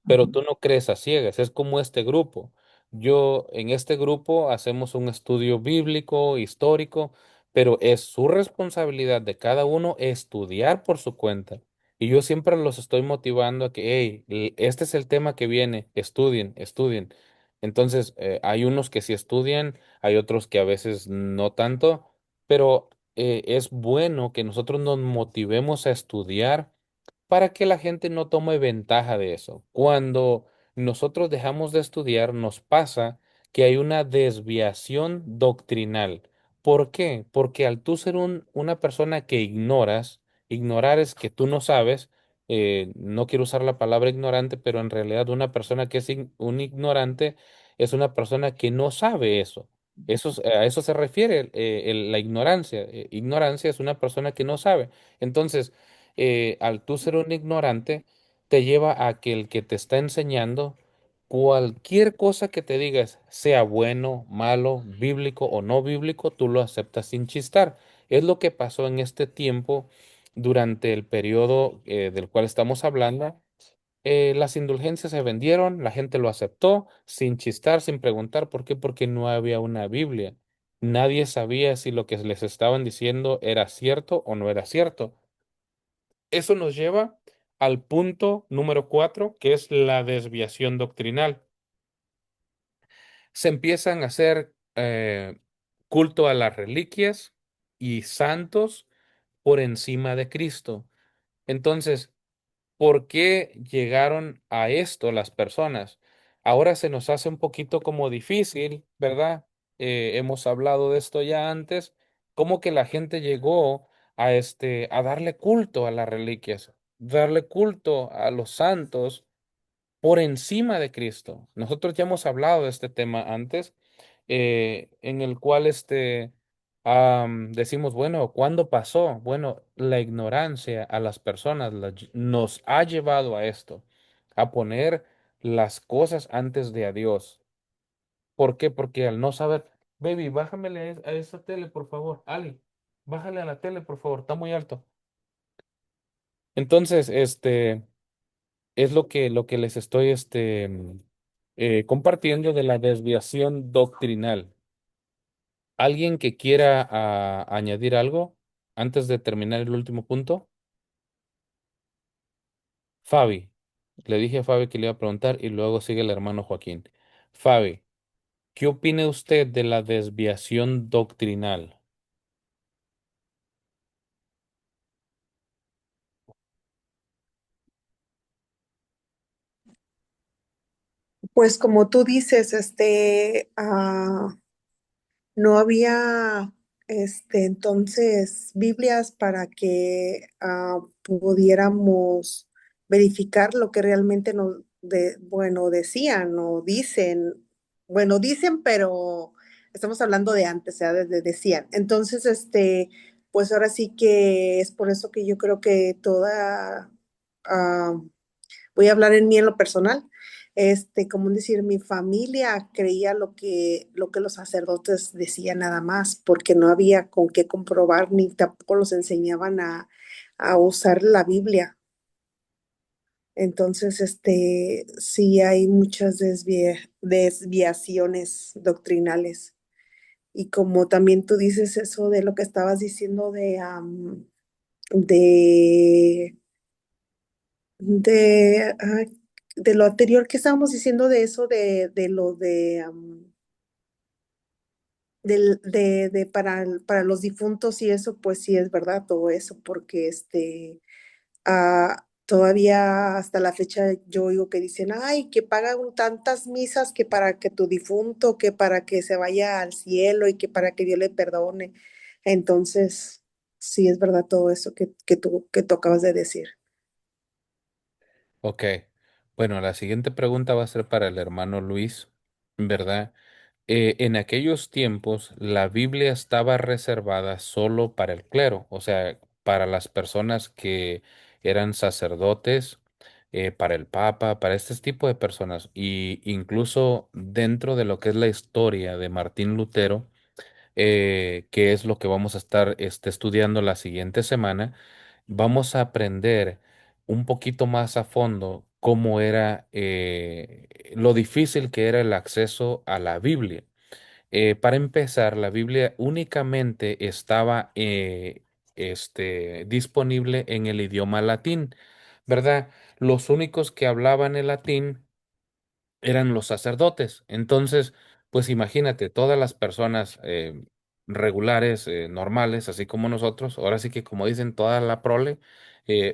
Speaker 1: pero
Speaker 4: ujú,
Speaker 1: tú no crees a ciegas, es como este grupo. En este grupo hacemos un estudio bíblico, histórico, pero es su responsabilidad de cada uno estudiar por su cuenta. Y yo siempre los estoy motivando a que, hey, este es el tema que viene, estudien, estudien. Entonces, hay unos que sí estudian, hay otros que a veces no tanto, pero es bueno que nosotros nos motivemos a estudiar para que la gente no tome ventaja de eso. Cuando nosotros dejamos de estudiar, nos pasa que hay una desviación doctrinal. ¿Por qué? Porque al tú ser una persona que ignorar es que tú no sabes, no quiero usar la palabra ignorante, pero en realidad una persona que es un ignorante es una persona que no sabe eso. A eso se refiere la ignorancia. Ignorancia es una persona que no sabe. Entonces, al tú ser un ignorante, te lleva a que el que te está enseñando, cualquier cosa que te digas, sea bueno, malo, bíblico o no bíblico, tú lo aceptas sin chistar. Es lo que pasó en este tiempo durante el periodo del cual estamos hablando. Las indulgencias se vendieron, la gente lo aceptó sin chistar, sin preguntar. ¿Por qué? Porque no había una Biblia. Nadie sabía si lo que les estaban diciendo era cierto o no era cierto. Eso nos lleva al punto número 4, que es la desviación doctrinal. Se empiezan a hacer culto a las reliquias y santos por encima de Cristo. Entonces, ¿por qué llegaron a esto las personas? Ahora se nos hace un poquito como difícil, ¿verdad? Hemos hablado de esto ya antes, cómo que la gente llegó a darle culto a las reliquias, darle culto a los santos por encima de Cristo. Nosotros ya hemos hablado de este tema antes en el cual decimos, bueno, ¿cuándo pasó? Bueno, la ignorancia a las personas nos ha llevado a esto, a poner las cosas antes de a Dios. ¿Por qué? Porque al no saber, baby, bájamele a esa tele, por favor. Ali, bájale a la tele, por favor, está muy alto. Entonces, es lo que les estoy compartiendo de la desviación doctrinal. ¿Alguien que quiera añadir algo antes de terminar el último punto? Fabi. Le dije a Fabi que le iba a preguntar y luego sigue el hermano Joaquín. Fabi, ¿qué opina usted de la desviación doctrinal?
Speaker 7: Pues como tú dices, no había, entonces, Biblias para que pudiéramos verificar lo que realmente nos, bueno, decían o dicen. Bueno, dicen, pero estamos hablando de antes, o sea, decían. Entonces, pues ahora sí que es por eso que yo creo que ah, voy a hablar en mí en lo personal. Como decir, mi familia creía lo que los sacerdotes decían nada más, porque no había con qué comprobar ni tampoco los enseñaban a usar la Biblia. Entonces, sí hay muchas desviaciones doctrinales. Y como también tú dices eso de lo que estabas diciendo de de lo anterior que estábamos diciendo de eso, de lo para los difuntos y eso, pues sí es verdad todo eso, porque todavía hasta la fecha yo oigo que dicen, ay, que pagan tantas misas que para que tu difunto, que para que se vaya al cielo y que para que Dios le perdone. Entonces, sí es verdad todo eso que tú acabas de decir.
Speaker 1: Ok. Bueno, la siguiente pregunta va a ser para el hermano Luis, ¿verdad? En aquellos tiempos, la Biblia estaba reservada solo para el clero, o sea, para las personas que eran sacerdotes, para el Papa, para este tipo de personas. Y incluso dentro de lo que es la historia de Martín Lutero, que es lo que vamos a estar estudiando la siguiente semana, vamos a aprender un poquito más a fondo cómo era lo difícil que era el acceso a la Biblia. Para empezar, la Biblia únicamente estaba disponible en el idioma latín, ¿verdad? Los únicos que hablaban el latín eran los sacerdotes. Entonces, pues imagínate, todas las personas regulares, normales, así como nosotros, ahora sí que como dicen toda la prole,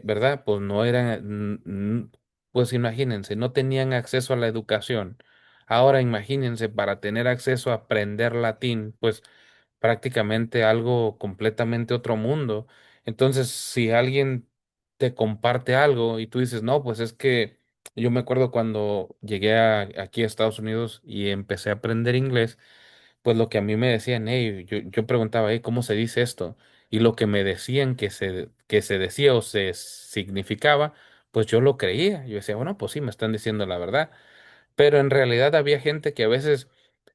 Speaker 1: ¿verdad? Pues no eran, pues imagínense, no tenían acceso a la educación. Ahora imagínense, para tener acceso a aprender latín, pues prácticamente algo completamente otro mundo. Entonces, si alguien te comparte algo y tú dices, no, pues es que yo me acuerdo cuando llegué aquí a Estados Unidos y empecé a aprender inglés, pues lo que a mí me decían, hey, yo preguntaba, hey, ¿cómo se dice esto? Y lo que me decían que se decía o se significaba, pues yo lo creía. Yo decía, bueno, pues sí, me están diciendo la verdad, pero en realidad había gente que a veces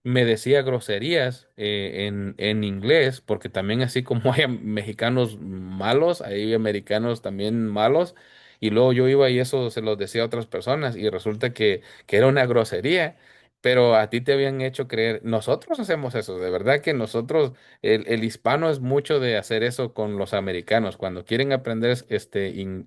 Speaker 1: me decía groserías en inglés, porque también así como hay mexicanos malos, hay americanos también malos, y luego yo iba y eso se los decía a otras personas, y resulta que era una grosería. Pero a ti te habían hecho creer, nosotros hacemos eso, de verdad que nosotros, el hispano es mucho de hacer eso con los americanos. Cuando quieren aprender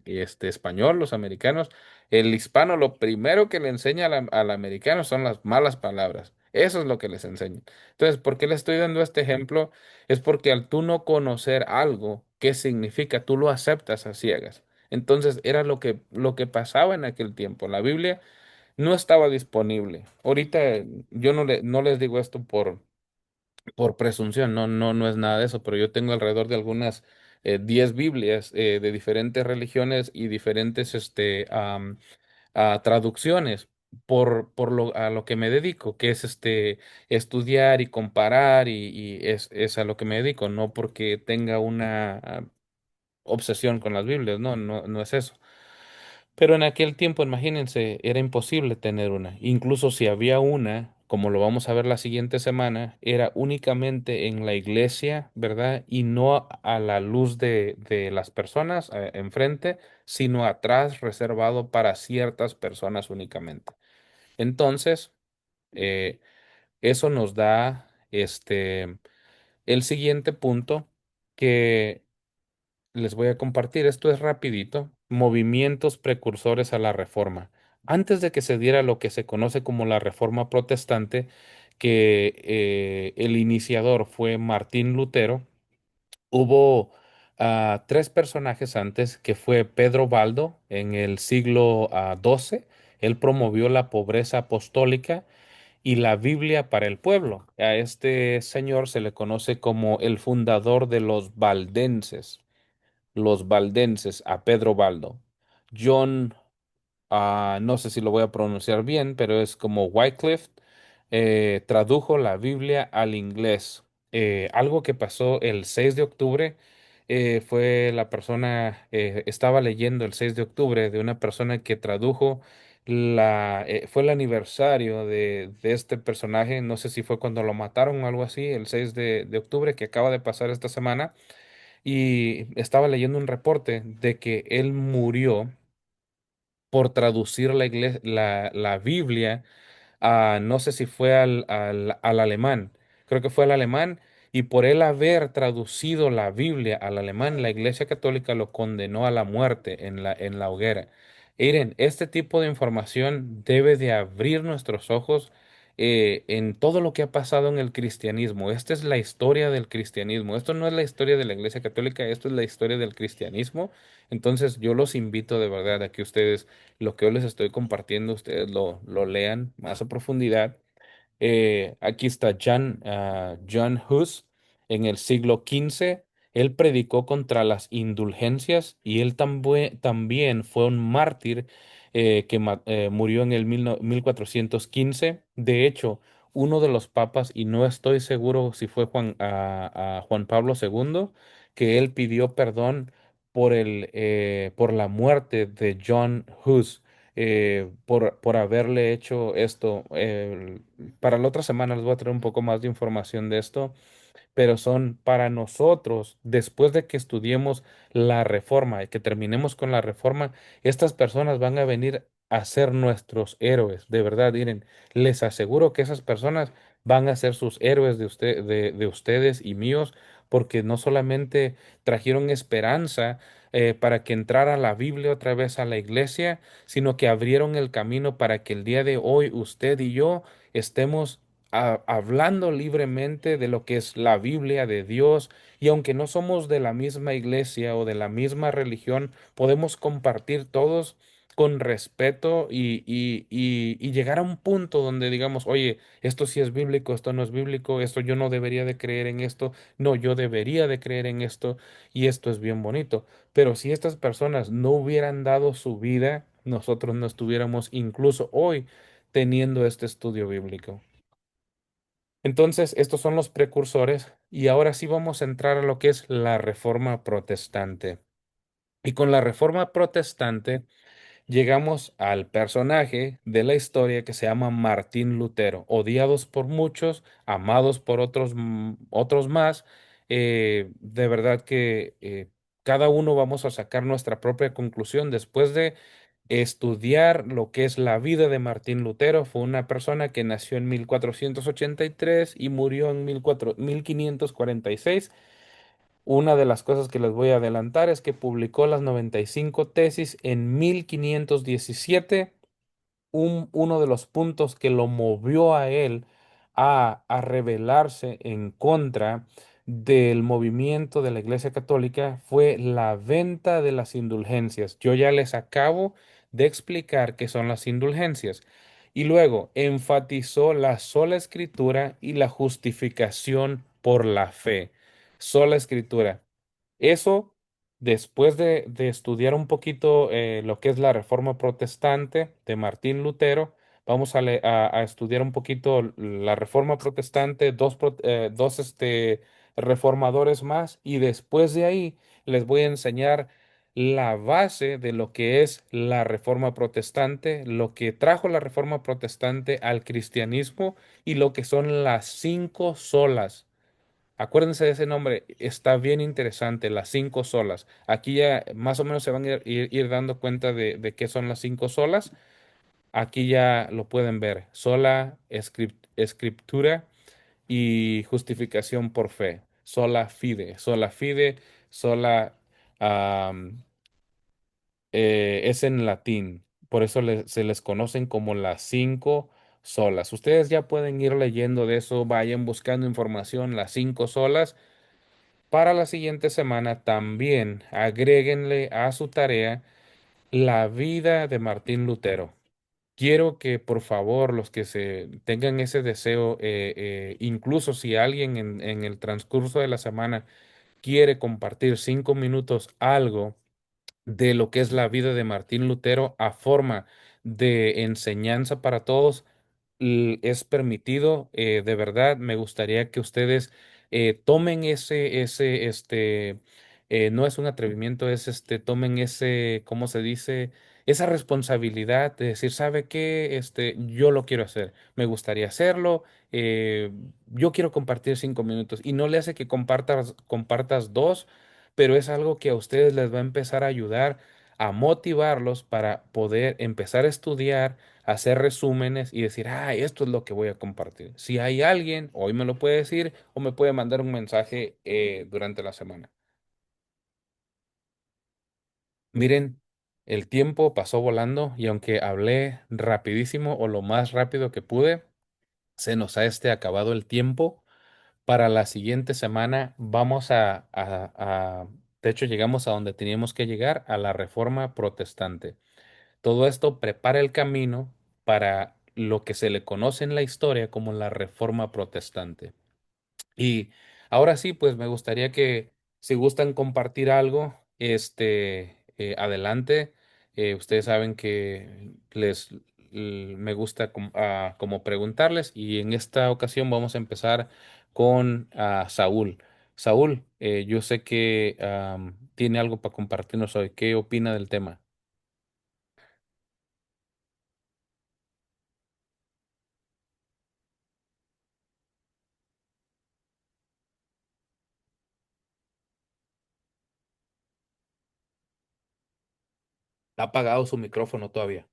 Speaker 1: español, los americanos, el hispano lo primero que le enseña al americano son las malas palabras. Eso es lo que les enseña. Entonces, ¿por qué le estoy dando este ejemplo? Es porque al tú no conocer algo, ¿qué significa? Tú lo aceptas a ciegas. Entonces, era lo que pasaba en aquel tiempo. La Biblia no estaba disponible. Ahorita yo no les digo esto por presunción, no, no, no es nada de eso, pero yo tengo alrededor de algunas 10 Biblias de diferentes religiones y diferentes traducciones. a lo que me dedico, que es estudiar y comparar es a lo que me dedico, no porque tenga una obsesión con las Biblias, no, no, no es eso. Pero en aquel tiempo, imagínense, era imposible tener una. Incluso si había una, como lo vamos a ver la siguiente semana, era únicamente en la iglesia, ¿verdad? Y no a la luz de las personas enfrente, sino atrás, reservado para ciertas personas únicamente. Entonces, eh, eso nos da el siguiente punto que les voy a compartir. Esto es rapidito. Movimientos precursores a la Reforma. Antes de que se diera lo que se conoce como la Reforma Protestante, que el iniciador fue Martín Lutero, hubo tres personajes antes, que fue Pedro Baldo en el siglo XII. Él promovió la pobreza apostólica y la Biblia para el pueblo. A este señor se le conoce como el fundador de los valdenses, a Pedro Baldo. John, no sé si lo voy a pronunciar bien, pero es como Wycliffe, tradujo la Biblia al inglés. Algo que pasó el 6 de octubre, fue la persona, estaba leyendo el 6 de octubre de una persona que tradujo fue el aniversario de este personaje, no sé si fue cuando lo mataron o algo así, el 6 de octubre que acaba de pasar esta semana, y estaba leyendo un reporte de que él murió por traducir la Biblia, no sé si fue al alemán, creo que fue al alemán, y por él haber traducido la Biblia al alemán, la Iglesia Católica lo condenó a la muerte en la hoguera. Miren, este tipo de información debe de abrir nuestros ojos en todo lo que ha pasado en el cristianismo. Esta es la historia del cristianismo. Esto no es la historia de la Iglesia Católica, esto es la historia del cristianismo. Entonces yo los invito de verdad a que ustedes lo que yo les estoy compartiendo, ustedes lo lean más a profundidad. Aquí está John Hus en el siglo XV. Él predicó contra las indulgencias y él también fue un mártir que murió en el 1415. De hecho, uno de los papas, y no estoy seguro si fue a Juan Pablo II, que él pidió perdón por la muerte de John Hus, por haberle hecho esto. Para la otra semana les voy a traer un poco más de información de esto, pero son para nosotros, después de que estudiemos la reforma y que terminemos con la reforma, estas personas van a venir a ser nuestros héroes, de verdad, miren, les aseguro que esas personas van a ser sus héroes de ustedes y míos, porque no solamente trajeron esperanza para que entrara la Biblia otra vez a la iglesia, sino que abrieron el camino para que el día de hoy usted y yo estemos hablando libremente de lo que es la Biblia de Dios, y aunque no somos de la misma iglesia o de la misma religión, podemos compartir todos con respeto y llegar a un punto donde digamos, oye, esto sí es bíblico, esto no es bíblico, esto yo no debería de creer en esto, no, yo debería de creer en esto, y esto es bien bonito. Pero si estas personas no hubieran dado su vida, nosotros no estuviéramos incluso hoy teniendo este estudio bíblico. Entonces, estos son los precursores, y ahora sí vamos a entrar a lo que es la Reforma Protestante. Y con la Reforma Protestante llegamos al personaje de la historia que se llama Martín Lutero, odiados por muchos, amados por otros, otros más. De verdad que cada uno vamos a sacar nuestra propia conclusión después de estudiar lo que es la vida de Martín Lutero. Fue una persona que nació en 1483 y murió en 1546. Una de las cosas que les voy a adelantar es que publicó las 95 tesis en 1517. Uno de los puntos que lo movió a él a rebelarse en contra del movimiento de la Iglesia Católica fue la venta de las indulgencias. Yo ya les acabo de explicar qué son las indulgencias. Y luego enfatizó la sola escritura y la justificación por la fe. Sola escritura. Eso, después de estudiar un poquito lo que es la Reforma Protestante de Martín Lutero, Vamos a estudiar un poquito la Reforma Protestante, dos reformadores más, y después de ahí les voy a enseñar la base de lo que es la Reforma Protestante, lo que trajo la Reforma Protestante al cristianismo y lo que son las cinco solas. Acuérdense de ese nombre, está bien interesante, las cinco solas. Aquí ya más o menos se van a ir dando cuenta de qué son las cinco solas. Aquí ya lo pueden ver. Sola escritura y justificación por fe. Sola fide, sola es en latín. Por eso se les conocen como las cinco solas. Ustedes ya pueden ir leyendo de eso, vayan buscando información, las cinco solas. Para la siguiente semana también agréguenle a su tarea la vida de Martín Lutero. Quiero que por favor los que se tengan ese deseo, incluso si alguien en el transcurso de la semana quiere compartir 5 minutos algo de lo que es la vida de Martín Lutero a forma de enseñanza para todos, es permitido. De verdad, me gustaría que ustedes tomen no es un atrevimiento, tomen ¿cómo se dice? Esa responsabilidad de decir, ¿sabe qué? Yo lo quiero hacer, me gustaría hacerlo, yo quiero compartir 5 minutos y no le hace que compartas dos, pero es algo que a ustedes les va a empezar a ayudar a motivarlos para poder empezar a estudiar, hacer resúmenes y decir, ah, esto es lo que voy a compartir. Si hay alguien, hoy me lo puede decir o me puede mandar un mensaje durante la semana. Miren, el tiempo pasó volando y aunque hablé rapidísimo o lo más rápido que pude, se nos ha acabado el tiempo. Para la siguiente semana vamos de hecho, llegamos a donde teníamos que llegar, a la Reforma Protestante. Todo esto prepara el camino para lo que se le conoce en la historia como la Reforma Protestante. Y ahora sí, pues me gustaría que si gustan compartir algo, adelante. Ustedes saben que me gusta como preguntarles y en esta ocasión vamos a empezar con Saúl. Saúl, yo sé que tiene algo para compartirnos hoy. ¿Qué opina del tema? Ha apagado su micrófono todavía.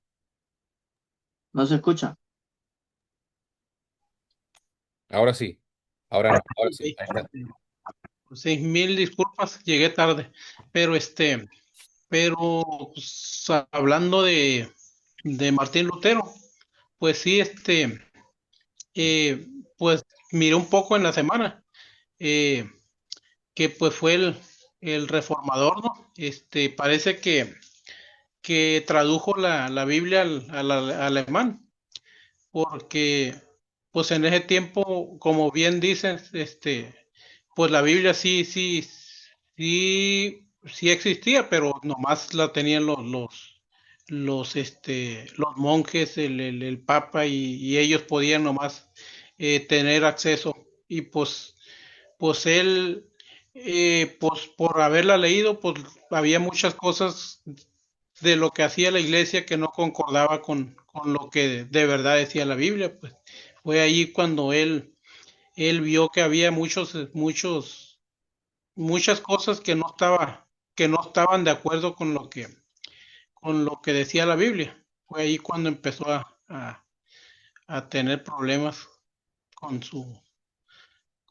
Speaker 4: ¿No se escucha?
Speaker 1: Ahora sí. Ahora no. Ahora
Speaker 8: Ok,
Speaker 1: sí. Ahí está.
Speaker 8: sí, mil disculpas, llegué tarde, pero pues, hablando de Martín Lutero, pues sí, eh, pues miré un poco en la semana, eh, que pues fue el reformador, ¿no? Parece que tradujo la Biblia al alemán, porque pues en ese tiempo, como bien dicen, pues la Biblia sí existía, pero nomás la tenían los monjes, el papa y ellos podían nomás tener acceso. Y pues él, pues por haberla leído, pues había muchas cosas de lo que hacía la iglesia que no concordaba con lo que de verdad decía la Biblia. Pues fue ahí cuando él vio que había muchas cosas que no estaban de acuerdo con lo que decía la Biblia. Fue ahí cuando empezó a tener problemas con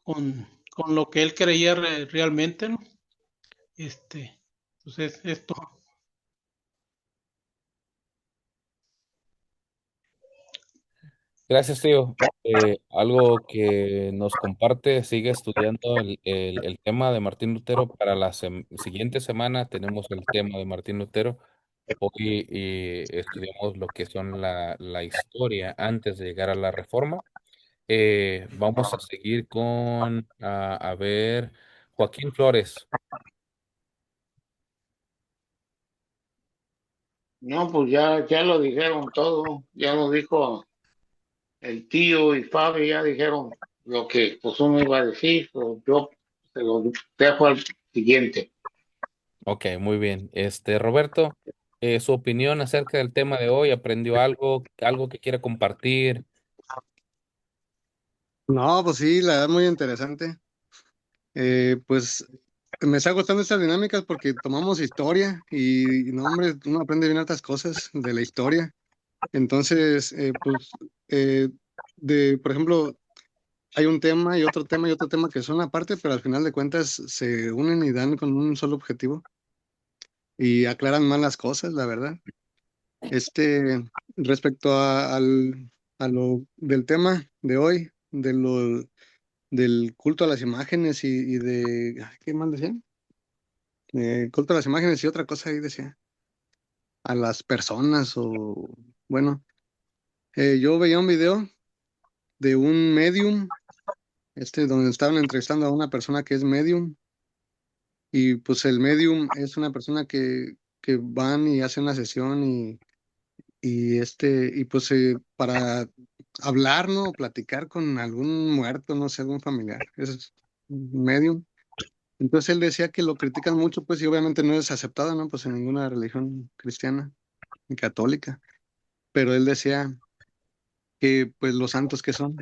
Speaker 8: con lo que él creía realmente, ¿no? Entonces esto.
Speaker 1: Gracias, tío. Algo que nos comparte, sigue estudiando el tema de Martín Lutero. Para la siguiente semana tenemos el tema de Martín Lutero. Hoy estudiamos lo que son la historia antes de llegar a la Reforma. Vamos a seguir con, a ver, Joaquín Flores.
Speaker 2: No, pues ya lo dijeron todo, ya nos dijo el tío y Fabio ya dijeron lo que pues uno iba a decir, pero yo se lo dejo al siguiente.
Speaker 1: Ok, muy bien. Roberto, su opinión acerca del tema de hoy, ¿aprendió algo, algo que quiera compartir?
Speaker 3: No, pues sí, la verdad muy interesante. Pues me está gustando estas dinámicas porque tomamos historia y no, hombre, uno aprende bien otras cosas de la historia. Entonces, pues, eh, por ejemplo, hay un tema y otro tema y otro tema que son aparte, pero al final de cuentas se unen y dan con un solo objetivo y aclaran más las cosas, la verdad. Respecto a lo del tema de hoy, del culto a las imágenes y de, ay, ¿qué más decía? Culto a las imágenes y otra cosa ahí decía, a las personas o, bueno, yo veía un video de un medium, donde estaban entrevistando a una persona que es medium y pues el medium es una persona que van y hacen una sesión y pues para hablar, ¿no? O platicar con algún muerto, no sé, algún familiar, es un medium. Entonces él decía que lo critican mucho, pues, y obviamente no es aceptado, ¿no? Pues en ninguna religión cristiana ni católica. Pero él decía que, pues, los santos que son,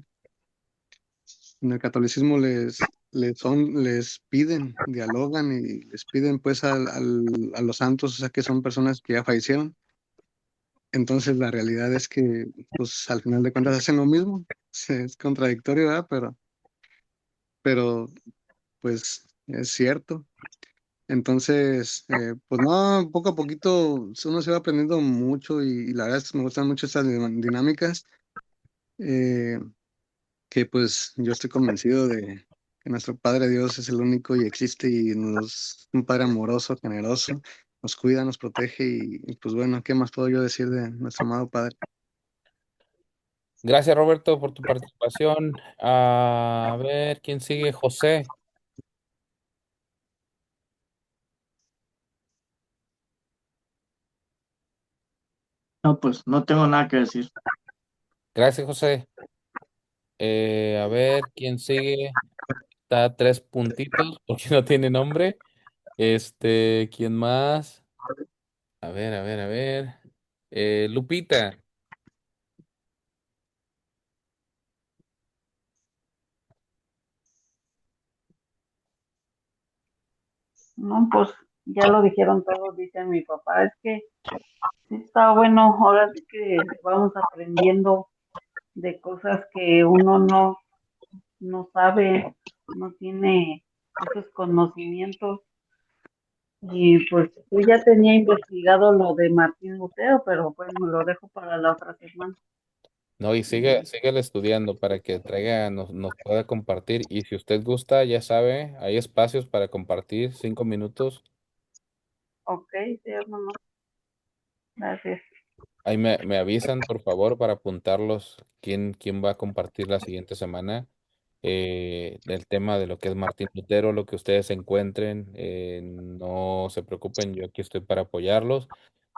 Speaker 3: en el catolicismo les piden, dialogan y les piden, pues, a los santos, o sea, que son personas que ya fallecieron. Entonces la realidad es que, pues, al final de cuentas hacen lo mismo. Es contradictorio, ¿verdad? Pero, pues, es cierto. Entonces, pues no, poco a poquito uno se va aprendiendo mucho y la verdad es que me gustan mucho estas dinámicas, eh, que pues yo estoy convencido de que nuestro Padre Dios es el único y existe y nos un Padre amoroso, generoso, nos cuida, nos protege pues bueno, ¿qué más puedo yo decir de nuestro amado Padre?
Speaker 1: Gracias, Roberto, por tu participación. A ver, ¿quién sigue? José.
Speaker 4: No, pues no tengo nada que decir.
Speaker 1: Gracias, José. A ver, ¿quién sigue? Está a 3 puntitos porque no tiene nombre. ¿Quién más? A ver, a ver, a ver. Lupita.
Speaker 6: No, pues ya lo dijeron todos, dice mi papá, es que sí está bueno, ahora sí que vamos aprendiendo de cosas que uno no sabe, no tiene esos conocimientos. Y pues yo ya tenía investigado lo de Martín Lutero, pero bueno, lo dejo para la otra semana.
Speaker 1: No, y síguele estudiando para que traiga, nos pueda compartir. Y si usted gusta, ya sabe, hay espacios para compartir, 5 minutos.
Speaker 6: Ok, sí, hermano, gracias.
Speaker 1: Ahí me avisan, por favor, para apuntarlos quién va a compartir la siguiente semana. El tema de lo que es Martín Lutero, lo que ustedes encuentren, no se preocupen, yo aquí estoy para apoyarlos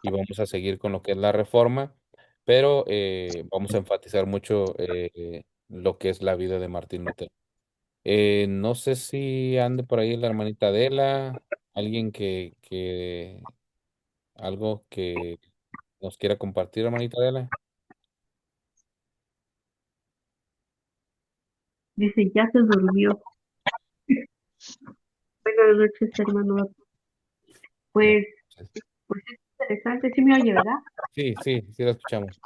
Speaker 1: y vamos a seguir con lo que es la reforma, pero vamos a enfatizar mucho lo que es la vida de Martín Lutero. No sé si ande por ahí la hermanita Adela, alguien algo que nos quiera compartir, hermanita Adela.
Speaker 9: Dice, ya se durmió. Buenas noches, hermano.
Speaker 1: No.
Speaker 9: Pues, pues es interesante, sí me oye, ¿verdad?
Speaker 1: Sí, sí, sí la escuchamos.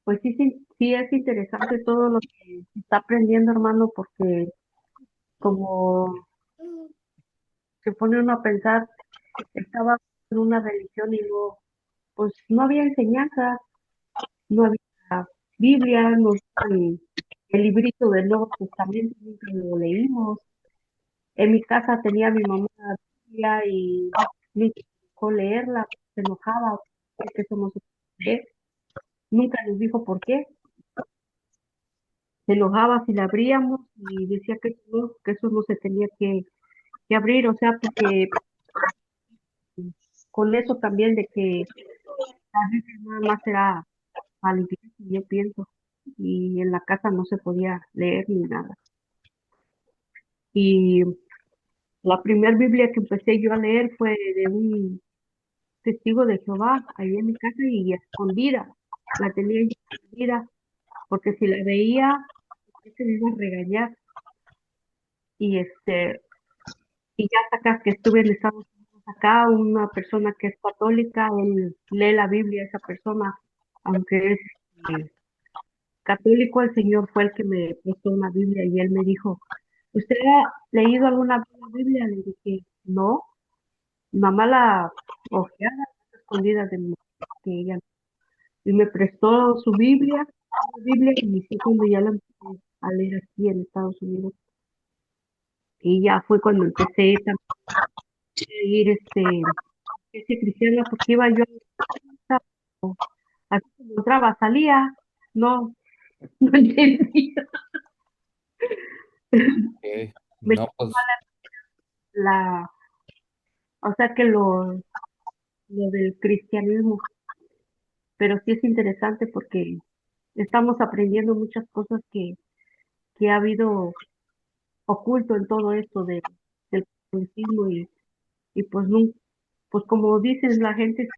Speaker 9: Pues sí, sí, sí es interesante todo lo que se está aprendiendo, hermano, porque como se pone uno a pensar, estaba en una religión y no, pues no había enseñanza, no había Biblia, no el librito del Nuevo Testamento, nunca lo leímos. En mi casa tenía mi mamá la Biblia y nunca nos dejó leerla, se enojaba, que eso no se puede leer. Nunca nos dijo por qué. Se enojaba si la abríamos y decía que eso no se tenía que abrir, o sea, porque con eso también de que la Biblia nada más era para la iglesia, yo pienso. y en la casa no se podía leer ni nada. Y la primera Biblia que empecé yo a leer fue de un testigo de Jehová ahí en mi casa y escondida. La tenía yo escondida porque si la veía, se me iba a regañar. Y y ya hasta acá que estuve en Estados Unidos, acá una persona que es católica, él lee la Biblia, esa persona, aunque es eh, católico, el Señor fue el que me prestó una Biblia y él me dijo, ¿usted ha leído alguna vez la Biblia? Le dije, no, mamá la ojeaba escondida de mí, que ella, y me prestó su Biblia, la Biblia, y fue cuando ya la empecé a leer aquí en Estados Unidos. Y ya fue cuando empecé también a ir ese cristiana, porque iba yo así como entraba, salía, no, no entendía.
Speaker 1: Ok.
Speaker 9: Me
Speaker 1: No, pues
Speaker 9: la, o sea que lo del cristianismo, pero sí es interesante porque estamos aprendiendo muchas cosas que ha habido oculto en todo esto del catolicismo y pues, pues como dices, la gente